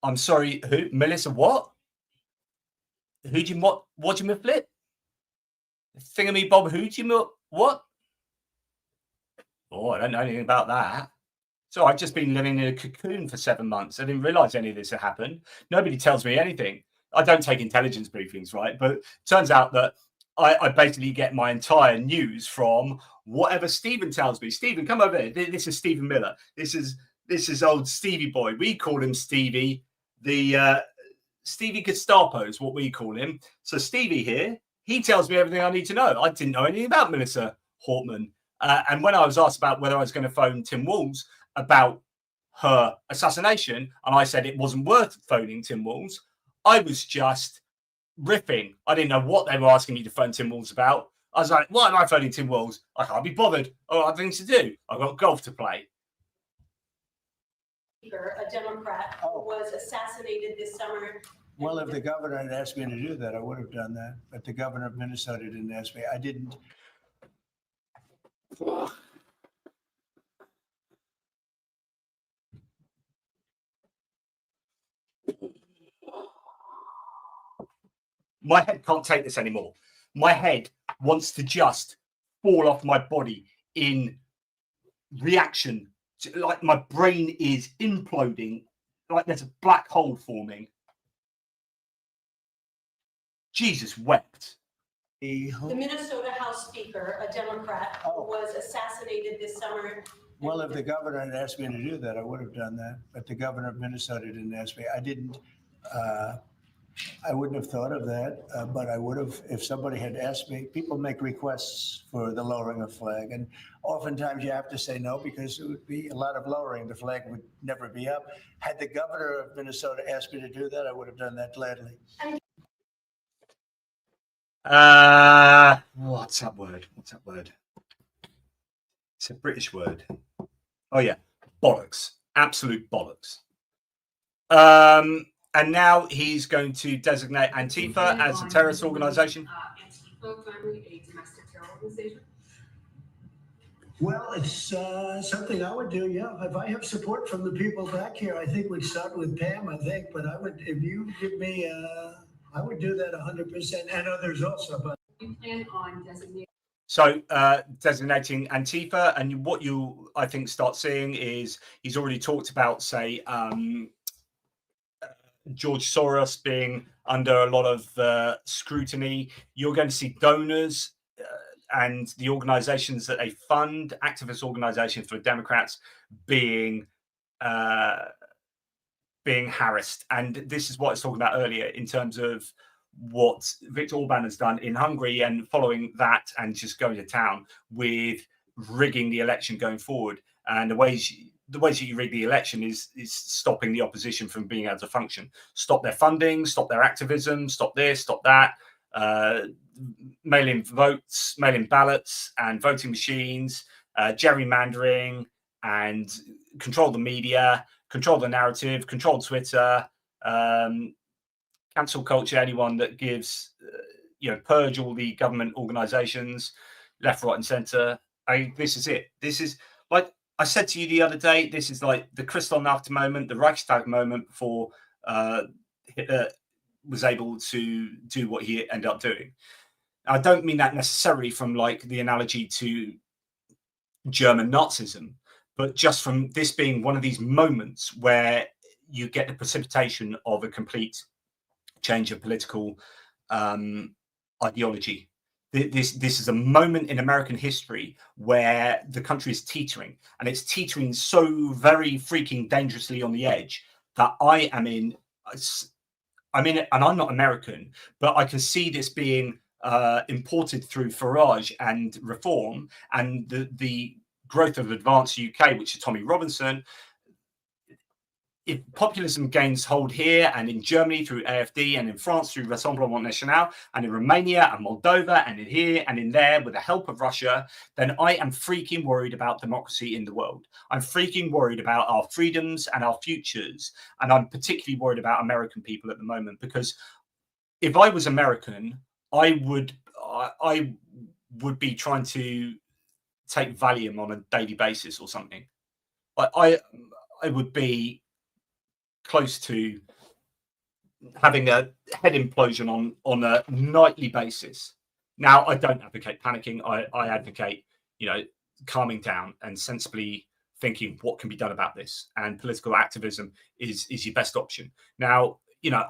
I'm sorry. Who? Melissa? What? Who do you what do you flip? Thingamy Bob? Who do you what? Oh, I don't know anything about that. So I've just been living in a cocoon for 7 months. I didn't realize any of this had happened. Nobody tells me anything. I don't take intelligence briefings, right? But it turns out that I basically get my entire news from whatever Stephen tells me. Stephen, come over here. This is Stephen Miller. This is old Stevie boy. We call him Stevie. The Stevie Gestapo is what we call him. So Stevie here, he tells me everything I need to know. I didn't know anything about Melissa Hortman. And when I was asked about whether I was going to phone Tim Walz about her assassination, and I said it wasn't worth phoning Tim Walz, I was just riffing. I didn't know what they were asking me to phone Tim Walz about. I was like, why am I phoning Tim Walz? I can't be bothered. I have things to do. I've got golf to play. A Democrat was assassinated this summer. Well, if the governor had asked me to do that, I would have done that. But the governor of Minnesota didn't ask me. I didn't. My head can't take this anymore. My head wants to just fall off my body in reaction to, like, my brain is imploding, like there's a black hole forming. Jesus wept. The Minnesota House Speaker, a Democrat, was assassinated this summer. Well, if the governor had asked me to do that, I would have done that. But the governor of Minnesota didn't ask me. I didn't. I wouldn't have thought of that, but I would have if somebody had asked me. People make requests for the lowering of flag, and oftentimes you have to say no because it would be a lot of lowering. The flag would never be up. Had the governor of Minnesota asked me to do that, I would have done that gladly. What's that word? What's that word? It's a British word. Oh yeah, bollocks. Absolute bollocks. And now he's going to designate Antifa as a terrorist organization. Antifa finally a domestic terror organization? Well, it's something I would do, yeah. If I have support from the people back here, I think we'd start with Pam, I think. But I would, if you give me, I would do that 100%, and others also. But You plan on designating? So designating Antifa, and what you, I think, start seeing is he's already talked about, say, George Soros being under a lot of scrutiny. You're going to see donors and the organizations that they fund, activist organizations for Democrats, being harassed. And this is what I was talking about earlier in terms of what Viktor Orban has done in Hungary, and following that and just going to town with rigging the election going forward. And the ways that you rig the election is stopping the opposition from being able to function. Stop their funding, stop their activism, stop this, stop that, mail-in votes, mail-in ballots and voting machines, gerrymandering, and control the media, control the narrative, control Twitter, cancel culture, anyone that gives, purge all the government organizations, left, right and center. This is it. This is, like I said to you the other day, this is like the Kristallnacht moment, the Reichstag moment before Hitler was able to do what he ended up doing. I don't mean that necessarily from like the analogy to German Nazism, but just from this being one of these moments where you get the precipitation of a complete change of political ideology. This is a moment in American history where the country is teetering, and it's teetering so very freaking dangerously on the edge that I'm in, and I'm not American, but I can see this being imported through Farage and Reform and the growth of Advanced UK, which is Tommy Robinson. If populism gains hold here and in Germany through AfD and in France through Rassemblement National and in Romania and Moldova and in here and in there with the help of Russia, then I am freaking worried about democracy in the world. I'm freaking worried about our freedoms and our futures. And I'm particularly worried about American people at the moment, because if I was American, I would be trying to take Valium on a daily basis or something. I would be close to having a head implosion on a nightly basis. Now, I don't advocate panicking. I advocate, calming down and sensibly thinking what can be done about this. And political activism is your best option. Now,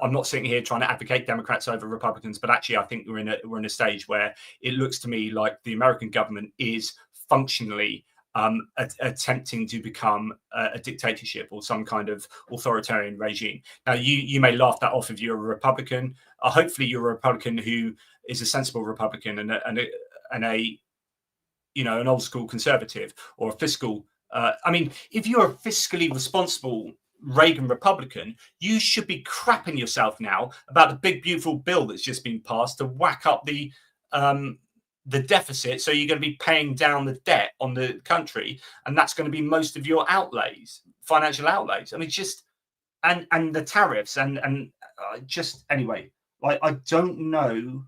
I'm not sitting here trying to advocate Democrats over Republicans, but actually, I think we're in a stage where it looks to me like the American government is functionally attempting to become a dictatorship or some kind of authoritarian regime. Now, you may laugh that off if you're a Republican. Hopefully, you're a Republican who is a sensible Republican and an old school conservative or a fiscal. If you're a fiscally responsible Reagan Republican, you should be crapping yourself now about the big beautiful bill that's just been passed to whack up the deficit, so you're going to be paying down the debt on the country, and that's going to be most of your outlays, financial outlays. And the tariffs and just anyway, I don't know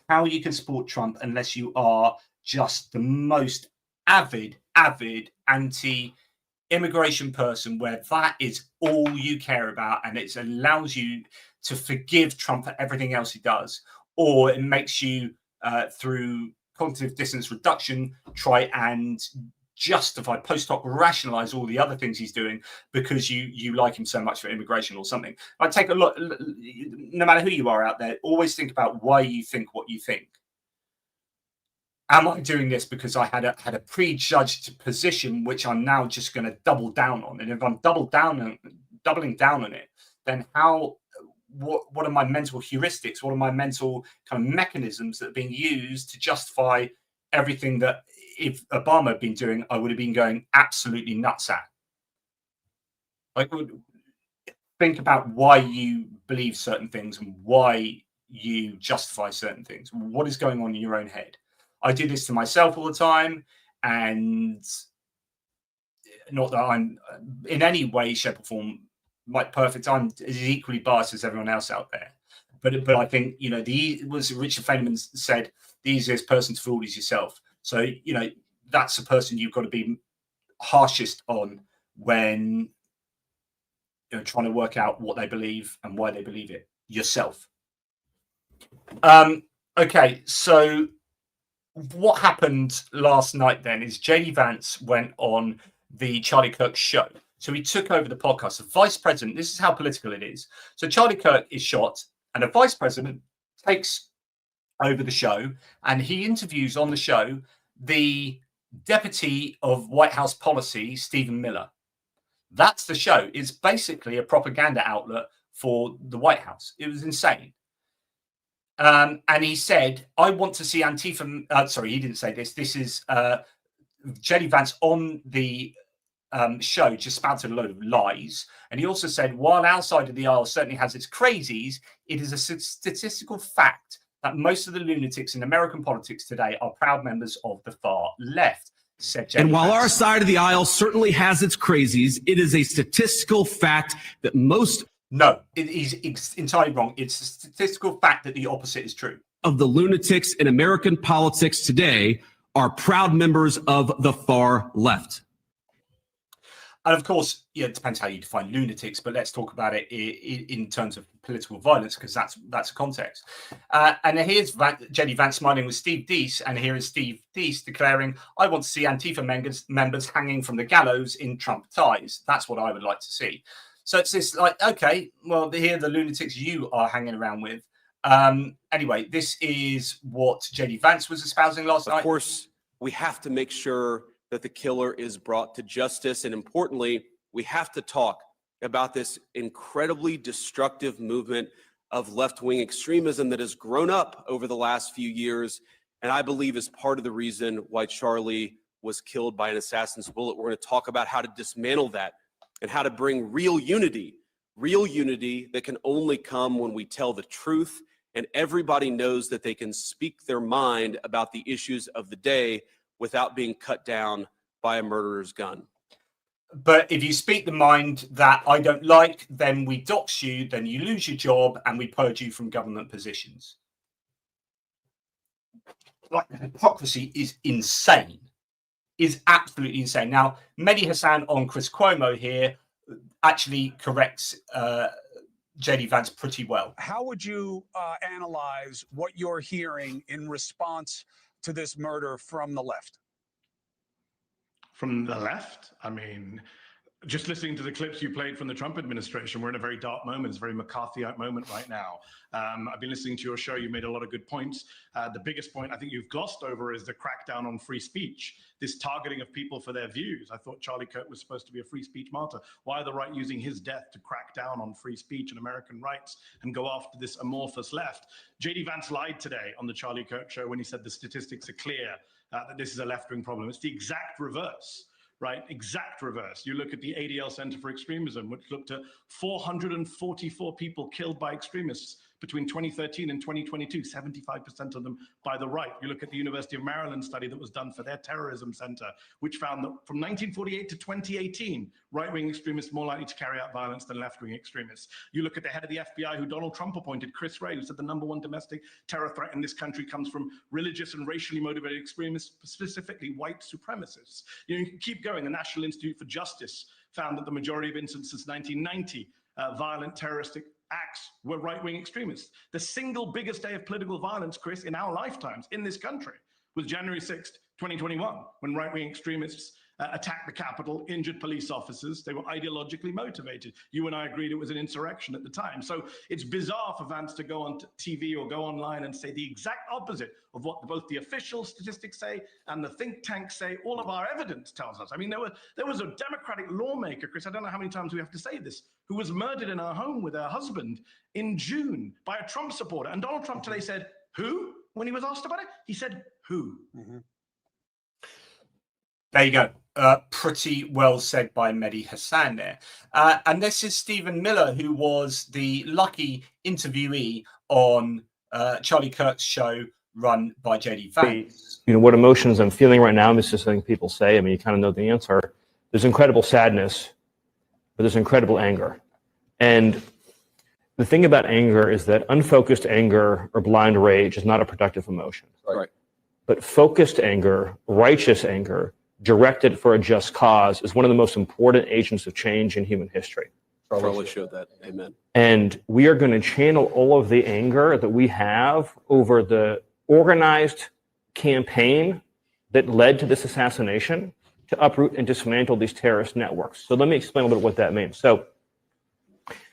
how you can support Trump unless you are just the most avid anti-immigration person, where that is all you care about, and it allows you to forgive Trump for everything else he does, or it makes you through cognitive dissonance reduction, try and justify, post hoc rationalize all the other things he's doing because you like him so much for immigration or something. I take a look, no matter who you are out there, always think about why you think what you think. Am I doing this because I had a prejudged position, which I'm now just going to double down on? And if I'm doubling down on it, then what are my mental heuristics? What are my mental kind of mechanisms that are being used to justify everything that if Obama had been doing, I would have been going absolutely nuts at? Think about why you believe certain things and why you justify certain things. What is going on in your own head? I do this to myself all the time, and not that I'm in any way, shape, or form perfect. I'm as equally biased as everyone else out there. But I think, Richard Feynman said, the easiest person to fool is yourself. So, that's the person you've got to be harshest on when trying to work out what they believe and why they believe it. Yourself. Okay, so what happened last night then is JD Vance went on the Charlie Kirk show. So he took over the podcast. The vice president, this is how political it is. So Charlie Kirk is shot and a vice president takes over the show, and he interviews on the show the deputy of White House policy, Stephen Miller. That's the show. It's basically a propaganda outlet for the White House. It was insane. And he said, I want to see Antifa. Sorry, he didn't say this. This is JD Vance on the show just spouted a load of lies. And he also said, while our side of the aisle certainly has its crazies, it is a statistical fact that most of the lunatics in American politics today are proud members of the far left, said JD And while Vance. our side of the aisle certainly has its crazies, it is a statistical fact that most... No, it's entirely wrong. It's a statistical fact that the opposite is true. ...of the lunatics in American politics today are proud members of the far left. And of course, it depends how you define lunatics, but let's talk about it in terms of political violence, because that's a context. And here's JD Vance smiling with Steve Deese, and here is Steve Deese declaring, I want to see Antifa members hanging from the gallows in Trump ties. That's what I would like to see. So it's this like, okay, well, here are the lunatics you are hanging around with. Anyway, this is what JD Vance was espousing last night. Of course, we have to make sure that the killer is brought to justice. And importantly, we have to talk about this incredibly destructive movement of left-wing extremism that has grown up over the last few years, and I believe is part of the reason why Charlie was killed by an assassin's bullet. We're going to talk about how to dismantle that and how to bring real unity that can only come when we tell the truth, and everybody knows that they can speak their mind about the issues of the day without being cut down by a murderer's gun. But if you speak the mind that I don't like, then we dox you, then you lose your job, and we purge you from government positions. Like, the hypocrisy is insane. Is absolutely insane. Now, Mehdi Hassan on Chris Cuomo here actually corrects JD Vance pretty well. How would you analyze what you're hearing in response to this murder from the left? From the left? I mean, just listening to the clips you played from the Trump administration, we're in a very dark moment. It's a very McCarthyite moment right now. I've been listening to your show. You made a lot of good points. The biggest point I think you've glossed over is the crackdown on free speech, this targeting of people for their views. I thought Charlie Kirk was supposed to be a free speech martyr. Why are the right using his death to crack down on free speech and American rights and go after this amorphous left? JD Vance lied today on the Charlie Kirk show when he said the statistics are clear that this is a left-wing problem. It's the exact reverse. Right, exact reverse. You look at the ADL Center for Extremism, which looked at 444 people killed by extremists between 2013 and 2022, 75% of them by the right. You look at the University of Maryland study that was done for their terrorism center, which found that from 1948 to 2018, right-wing extremists more likely to carry out violence than left-wing extremists. You look at the head of the FBI, who Donald Trump appointed, Chris Wray, who said the #1 domestic terror threat in this country comes from religious and racially motivated extremists, specifically white supremacists. You can keep going. The National Institute for Justice found that the majority of incidents since 1990, violent terroristic acts were right-wing extremists. The single biggest day of political violence, Chris, in our lifetimes in this country was January 6th, 2021, when right-wing extremists attacked the Capitol, injured police officers. They were ideologically motivated. You and I agreed it was an insurrection at the time. So it's bizarre for Vance to go on TV or go online and say the exact opposite of what both the official statistics say and the think tanks say. All of our evidence tells us. I mean, there was a Democratic lawmaker, Chris, I don't know how many times we have to say this, who was murdered in her home with her husband in June by a Trump supporter. And Donald Trump today said, who? When he was asked about it, he said, who? Mm-hmm. There you go. Pretty well said by Mehdi Hassan there. And this is Stephen Miller, who was the lucky interviewee on Charlie Kirk's show run by JD Vance. You know, what emotions I'm feeling right now, this is something people say. I mean, you kind of know the answer. There's incredible sadness, but there's incredible anger. And the thing about anger is that unfocused anger or blind rage is not a productive emotion. Right. But focused anger, righteous anger, directed for a just cause is one of the most important agents of change in human history. Charlie showed that. Amen. And we are going to channel all of the anger that we have over the organized campaign that led to this assassination to uproot and dismantle these terrorist networks. So let me explain a little bit what that means. So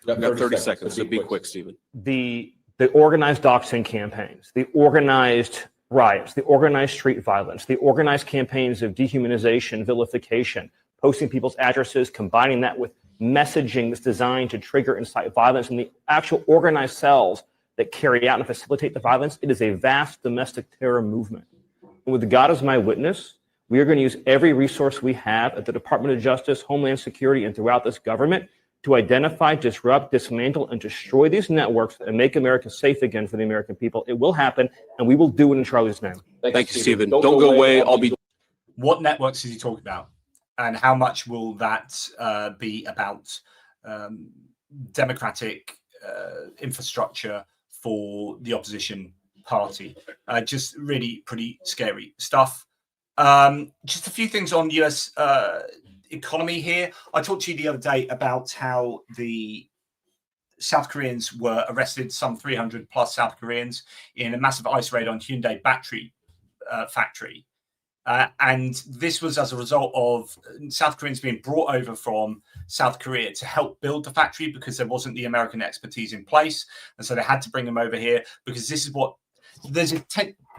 you got 30 seconds, so be quick, Stephen. The organized doxing campaigns, the organized riots, the organized street violence, the organized campaigns of dehumanization, vilification, posting people's addresses, combining that with messaging that's designed to trigger and incite violence, and the actual organized cells that carry out and facilitate the violence, it is a vast domestic terror movement. And with God as my witness, we are going to use every resource we have at the Department of Justice, Homeland Security, and throughout this government to identify, disrupt, dismantle, and destroy these networks and make America safe again for the American people. It will happen, and we will do it in Charlie's name. Thank you, Stephen. Don't go away. I'll be. What networks is he talking about? And how much will that be about democratic infrastructure for the opposition party? Just really pretty scary stuff. Just a few things on US economy here. I talked to you the other day about how the South Koreans were arrested, some 300 plus South Koreans, in a massive ICE raid on Hyundai battery factory. And this was as a result of South Koreans being brought over from South Korea to help build the factory because there wasn't the American expertise in place. And so they had to bring them over here because this is what there's a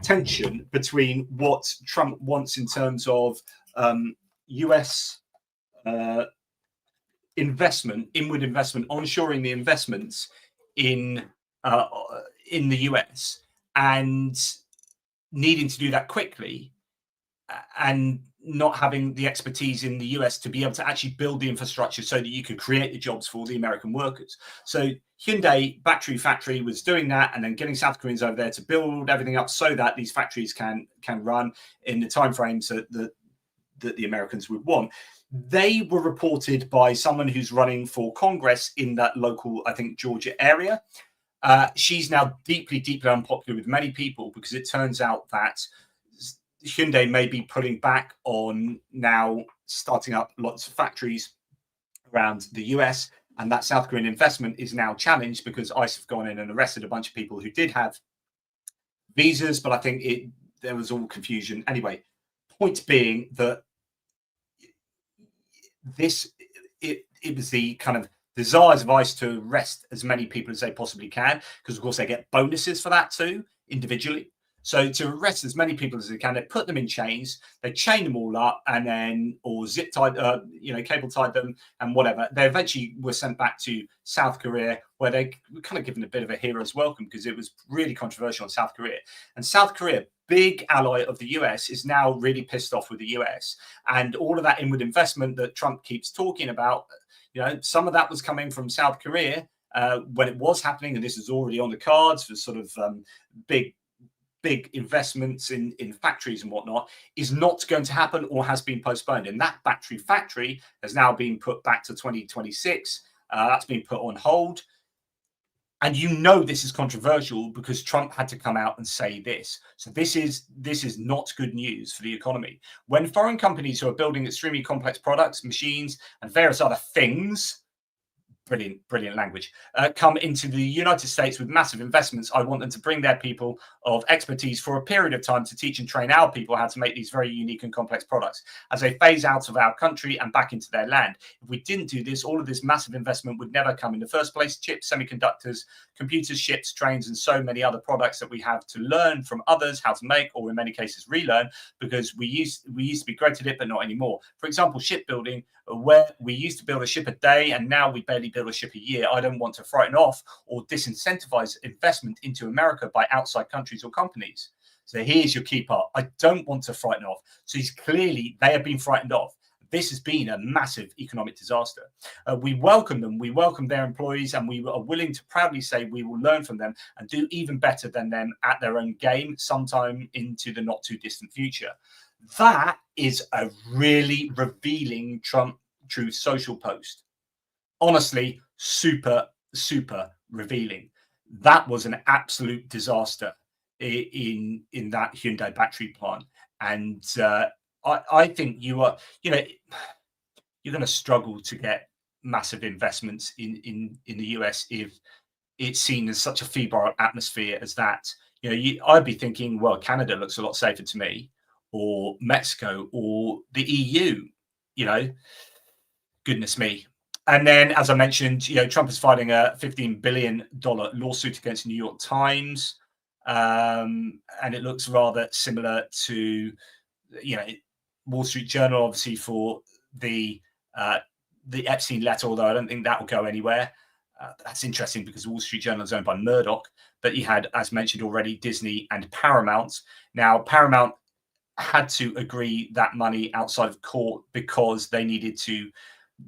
tension between what Trump wants in terms of US investment, inward investment, onshoring the investments in the US and needing to do that quickly, and not having the expertise in the US to be able to actually build the infrastructure so that you could create the jobs for the American workers. So Hyundai battery factory was doing that, and then getting South Koreans over there to build everything up so that these factories can run in the timeframes that the Americans would want. They were reported by someone who's running for Congress in that local, I think, Georgia area. She's now deeply, deeply unpopular with many people because it turns out that Hyundai may be pulling back on now starting up lots of factories around the US, and that South Korean investment is now challenged because ICE have gone in and arrested a bunch of people who did have visas, but I think there was all confusion. Anyway, point being that it was the kind of desires of ICE to arrest as many people as they possibly can, because of course they get bonuses for that too, individually. So to arrest as many people as they can, they put them in chains, they chain them all up, and then or zip tied, cable tied them and whatever. They eventually were sent back to South Korea, where they were kind of given a bit of a hero's welcome because it was really controversial in South Korea. And South Korea, big ally of the US, is now really pissed off with the US, and all of that inward investment that Trump keeps talking about. Some of that was coming from South Korea when it was happening, and this is already on the cards for sort of big investments in factories and whatnot, is not going to happen or has been postponed. And that battery factory has now been put back to 2026. That's been put on hold. And this is controversial because Trump had to come out and say this. So this is not good news for the economy. When foreign companies who are building extremely complex products, machines, and various other things, brilliant language, come into the United States with massive investments, I want them to bring their people of expertise for a period of time to teach and train our people how to make these very unique and complex products as they phase out of our country and back into their land. If we didn't do this, all of this massive investment would never come in the first place. Chips, semiconductors, computers, ships, trains, and so many other products that we have to learn from others how to make, or in many cases relearn, because we used to be great at it, but not anymore. For example, shipbuilding, where we used to build a ship a day and now we barely build a ship a year. I don't want to frighten off or disincentivize investment into America by outside countries or companies. So here's your key part. I don't want to frighten off. So they have been frightened off. This has been a massive economic disaster. We welcome them. We welcome their employees, and we are willing to proudly say we will learn from them and do even better than them at their own game sometime into the not too distant future. That is a really revealing Trump Truth Social post. Honestly, super revealing. That was an absolute disaster in that Hyundai battery plant. And I think you're going to struggle to get massive investments in the US if it's seen as such a febrile atmosphere as that. I'd be thinking, well, Canada looks a lot safer to me, or Mexico, or the EU. Goodness me. And then, as I mentioned, Trump is filing a $15 billion lawsuit against the New York Times, and it looks rather similar to Wall Street Journal, obviously, for the Epstein letter, although I don't think that will go anywhere. That's interesting because Wall Street Journal is owned by Murdoch, but you had, as mentioned already, Disney and Paramount. Now, Paramount had to agree that money outside of court because they needed to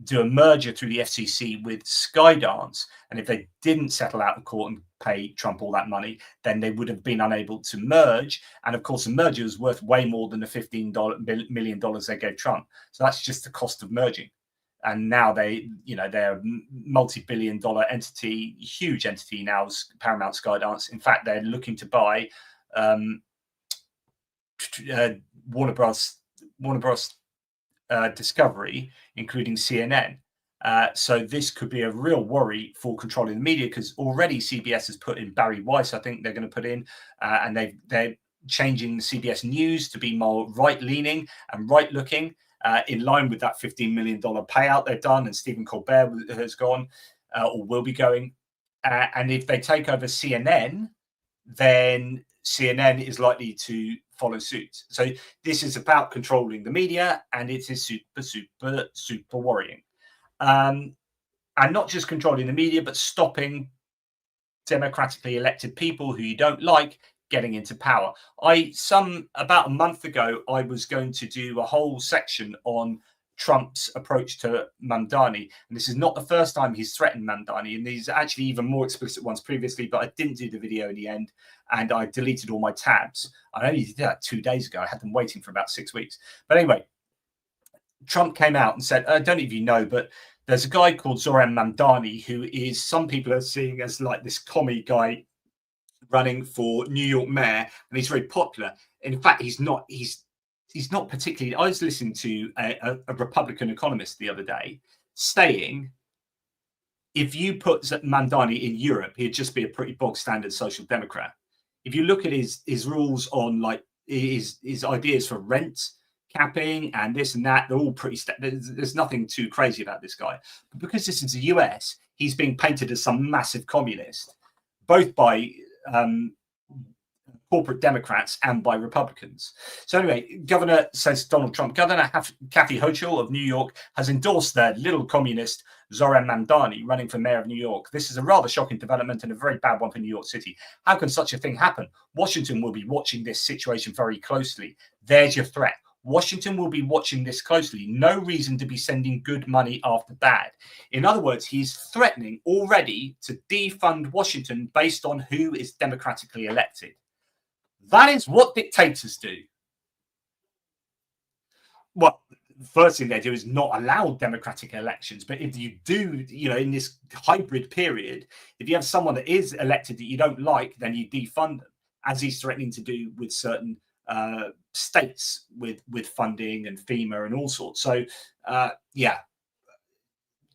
do a merger through the FCC with Skydance. And if they didn't settle out of court and pay Trump all that money, then they would have been unable to merge. And of course, the merger was worth way more than the $15 million they gave Trump. So that's just the cost of merging. And now they're a multi-billion-dollar entity, huge entity now, Paramount Skydance. In fact, they're looking to buy Warner Bros. Discovery, including CNN. So this could be a real worry for controlling the media, because already CBS has put in Barry Weiss, I think they're going to put in, and they're changing CBS News to be more right-leaning and right-looking, in line with that $15 million payout they've done, and Stephen Colbert has gone or will be going. And if they take over CNN, then CNN is likely to follow suit. So this is about controlling the media, and it is super, super, super worrying. And not just controlling the media, but stopping democratically elected people who you don't like getting into power. About a month ago, I was going to do a whole section on Trump's approach to Mamdani. And this is not the first time he's threatened Mamdani. And these are actually even more explicit ones previously, but I didn't do the video in the end. And I deleted all my tabs. I only did that 2 days ago. I had them waiting for about 6 weeks. But anyway, Trump came out and said, I don't know if you know, but there's a guy called Zoran Mamdani, who is, some people are seeing as like this commie guy running for New York mayor, and he's very popular. In fact, he's not particularly. I was listening to a Republican economist the other day saying, if you put Mamdani in Europe, he'd just be a pretty bog standard social democrat. If you look at his rules on like his ideas for rent capping and this and that, they're all pretty. There's nothing too crazy about this guy. But because this is the US, he's being painted as some massive communist, both by corporate Democrats and by Republicans. So anyway, Governor Kathy Hochul of New York has endorsed the little communist Zoran Mamdani running for mayor of New York. This is a rather shocking development and a very bad one for New York City. How can such a thing happen? Washington will be watching this situation very closely. There's your threat. Washington will be watching this closely. No reason to be sending good money after bad. In other words, he's threatening already to defund Washington based on who is democratically elected. That is what dictators do. Well, the first thing they do is not allow democratic elections. But if you do, in this hybrid period, if you have someone that is elected that you don't like, then you defund them, as he's threatening to do with certain states with funding and FEMA and all sorts. So,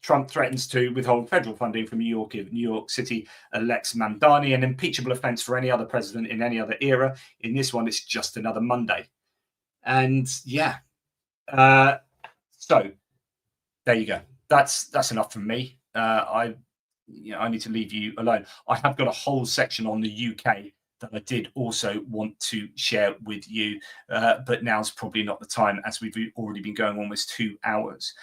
Trump threatens to withhold federal funding from New York if New York City elects Mamdani, an impeachable offense for any other president in any other era. In this one, it's just another Monday. And so there you go. That's enough from me. I need to leave you alone. I have got a whole section on the UK that I did also want to share with you, but now's probably not the time, as we've already been going almost 2 hours.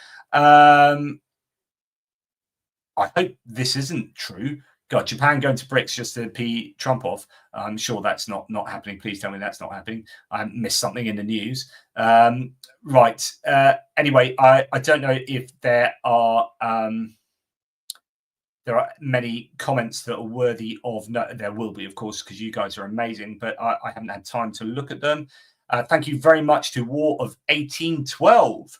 I hope this isn't true. God, Japan going to BRICS just to pee Trump off. I'm sure that's not happening. Please tell me that's not happening. I missed something in the news. Right. Anyway, I don't know if there are many comments that are worthy of note. There will be, of course, because you guys are amazing, but I haven't had time to look at them. Thank you very much to War of 1812,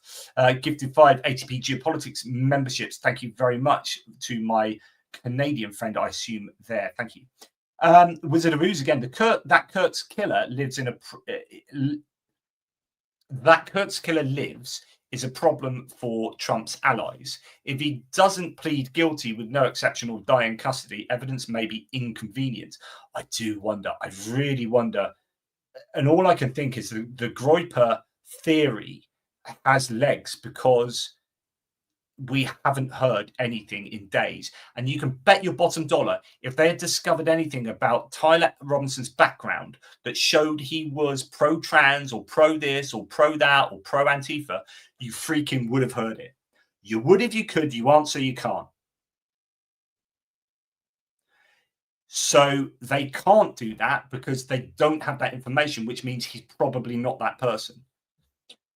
gifted 5 ATP Geopolitics memberships. Thank you very much to my Canadian friend, I assume, there. Thank you. Wizard of Ooze again. That Kurtz killer lives in that Kurtz killer lives is a problem for Trump's allies. If he doesn't plead guilty with no exception or die in custody, evidence may be inconvenient. I do wonder. I really wonder. And all I can think is the Groyper theory has legs because we haven't heard anything in days. And you can bet your bottom dollar, if they had discovered anything about Tyler Robinson's background that showed he was pro-trans or pro-this or pro-that or pro-Antifa, you freaking would have heard it. You would if you could. You answer, you can't. So they can't do that because they don't have that information, which means he's probably not that person.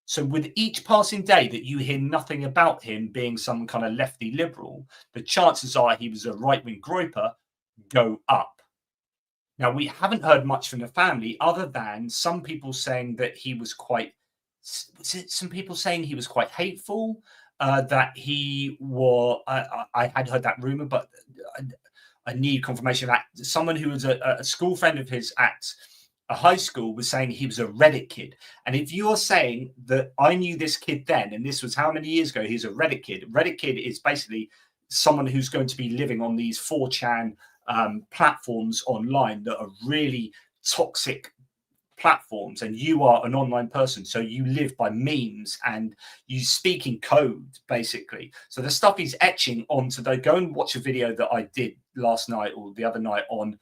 So with each passing day that you hear nothing about him being some kind of lefty liberal, the chances are he was a right-wing groyper go up. Now, we haven't heard much from the family other than some people saying that he was quite, some people saying he was quite hateful, that he was, I had heard that rumor, but I need confirmation of that. Someone who was a school friend of his at a high school was saying he was a Reddit kid. And if you're saying that I knew this kid then, and this was how many years ago, he's a Reddit kid is basically someone who's going to be living on these 4chan platforms online that are really toxic platforms, and you are an online person, so you live by memes and you speak in code, basically. So the stuff he's etching onto, they go and watch a video that I did last night or the other night on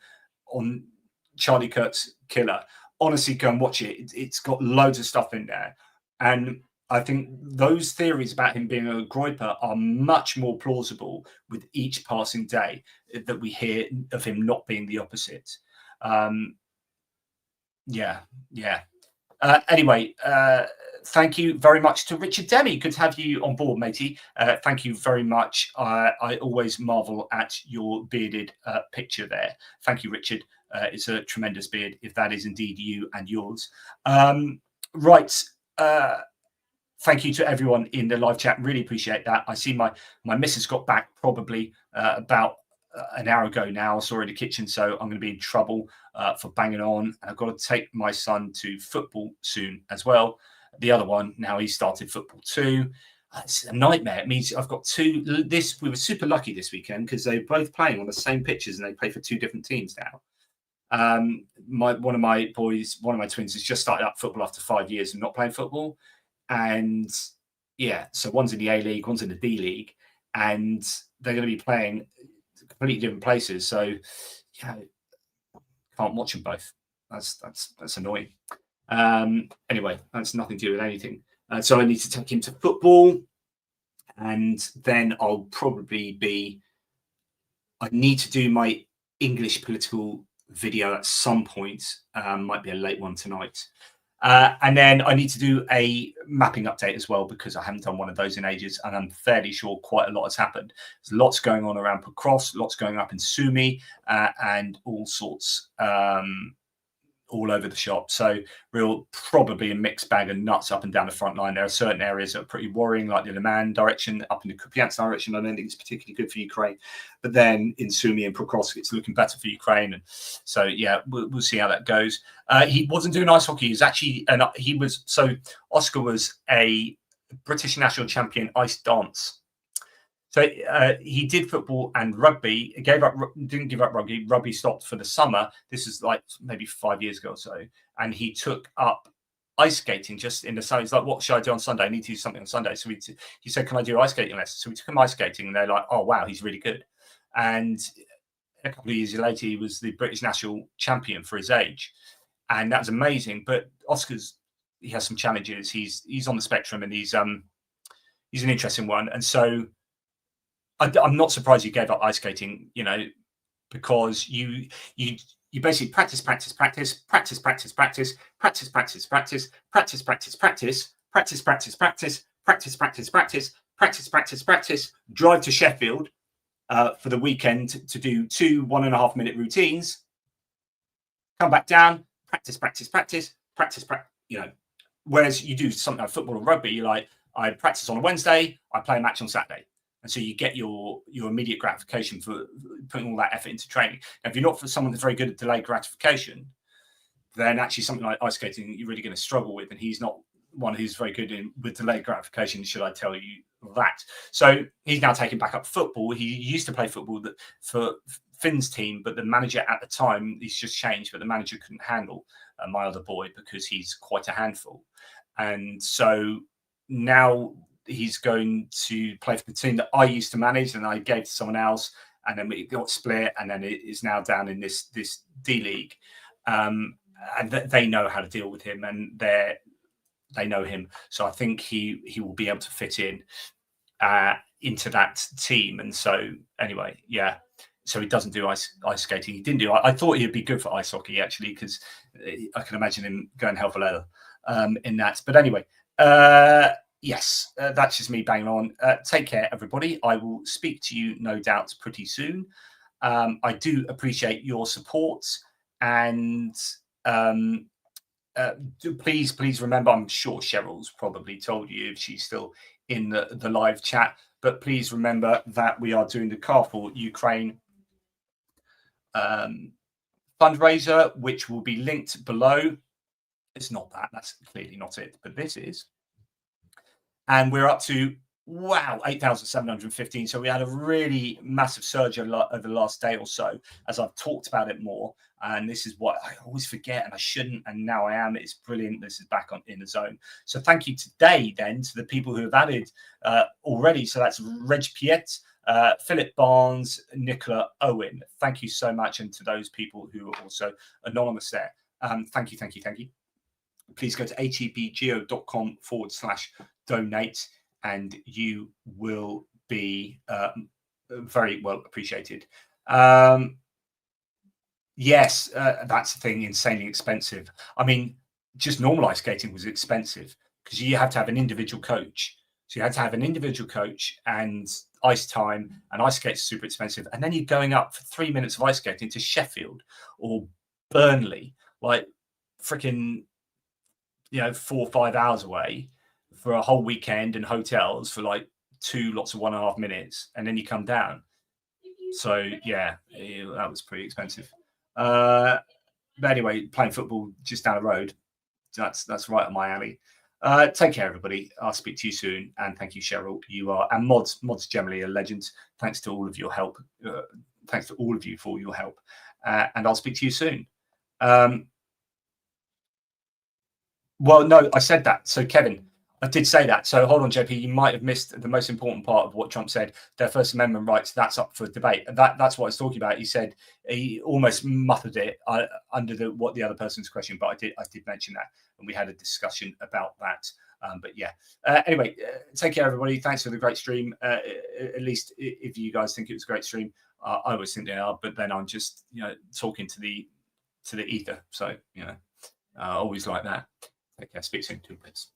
Charlie Kirk's Killer. Honestly, go and watch it. It's got loads of stuff in there. And I think those theories about him being a groiper are much more plausible with each passing day that we hear of him not being the opposite. Anyway, thank you very much to Richard Demi. Good to have you on board, matey. Thank you very much. I always marvel at your bearded picture there. Thank you, Richard. It's a tremendous beard, if that is indeed you and yours. Thank you to everyone in the live chat. Really appreciate that. I see my missus got back probably about an hour ago now. I saw her in the kitchen, so I'm going to be in trouble for banging on. And I've got to take my son to football soon as well. The other one, now he started football too. It's a nightmare. It means I've got two. We were super lucky this weekend because they're both playing on the same pitches and they play for two different teams now. One of my twins has just started up football after 5 years of not playing football. And yeah, so one's in the A League, one's in the D League, and they're going to be playing completely different places. So yeah, can't watch them both. That's annoying. Anyway, that's nothing to do with anything. So I need to take him to football, and then I need to do my English political video at some point. Might be a late one tonight. And then I need to do a mapping update as well, because I haven't done one of those in ages, and I'm fairly sure quite a lot has happened. There's lots going on around Pocross, lots going up in Sumi, and all sorts all over the shop. So probably a mixed bag of nuts up and down the front line. There are certain areas that are pretty worrying, like the Liman direction, up in the Kupiansk direction. I don't think it's particularly good for Ukraine. But then in Sumi and Pokrovsk, it's looking better for Ukraine. And so, yeah, we'll see how that goes. He wasn't doing ice hockey. Oscar was a British national champion ice dance. So he did football and rugby. Didn't give up rugby. Rugby stopped for the summer. This is like maybe 5 years ago or so. And he took up ice skating just in the summer. He's like, what should I do on Sunday? I need to do something on Sunday. So he said, can I do ice skating lessons? So we took him ice skating, and they're like, oh, wow, he's really good. And a couple of years later, he was the British national champion for his age. And that was amazing. But he has some challenges. He's on the spectrum, and he's an interesting one. And so I'm not surprised you gave up ice skating, because you basically practice, drive to Sheffield for the weekend to do 2 1.5-minute routines, come back down, practice. Whereas you do something like football or rugby, you're like, I practice on a Wednesday, I play a match on Saturday. And so you get your immediate gratification for putting all that effort into training. Now, if you're not for someone that's very good at delayed gratification, then actually something like ice skating you're really going to struggle with. And he's not one who's very good with delayed gratification, should I tell you that. So he's now taking back up football. He used to play football for Finn's team, but the manager at the time, he's just changed, but the manager couldn't handle my other boy because he's quite a handful. And so now he's going to play for the team that I used to manage and I gave to someone else, and then we got split, and then it is now down in this D League. And they know how to deal with him, and they know him. So I think he will be able to fit in into that team. And so anyway, yeah. So he doesn't do ice skating. He didn't do. I thought he'd be good for ice hockey actually, because I can imagine him going hell for leather in that. But anyway. Yes, that's just me banging on. Take care, everybody. I will speak to you, no doubt, pretty soon. I do appreciate your support, and please remember, I'm sure Cheryl's probably told you if she's still in the live chat, but please remember that we are doing the Car for Ukraine fundraiser, which will be linked below. It's not that. That's clearly not it, but this is. And we're up to wow, 8,715. So we had a really massive surge over the last day or so, as I've talked about it more. And this is what I always forget, and I shouldn't, and now I am. It's brilliant. This is back on in the zone. So thank you today then to the people who have added already. So that's Reg Piet, Philip Barnes, Nicola Owen. Thank you so much. And to those people who are also anonymous there. Thank you. Please go to atpgeo.com/donate and you will be very well appreciated. Yes, that's the thing, insanely expensive. I mean, just normal ice skating was expensive because you have to have an individual coach. So you had to have an individual coach and ice time, and ice skates super expensive. And then you're going up for 3 minutes of ice skating to Sheffield or Burnley, like freaking, 4 or 5 hours away for a whole weekend and hotels for like 2 lots of 1.5 minutes. And then you come down. So yeah, that was pretty expensive. But anyway, playing football just down the road, that's right up my alley. Take care, everybody. I'll speak to you soon. And thank you, Cheryl. You are, and mods generally are legends. Thanks to all of your help. Thanks to all of you for your help. And I'll speak to you soon. Well, no, I said that. So Kevin, I did say that. So hold on, JP. You might have missed the most important part of what Trump said. Their First Amendment rights, that's up for debate. That's what I was talking about. He said he almost muffled it under what the other person's question, but I did mention that, and we had a discussion about that. But yeah. Anyway, take care, everybody. Thanks for the great stream. At least if you guys think it was a great stream, I always think they are. But then I'm just talking to the ether. So always like that. Take care. Speak soon. 2 minutes.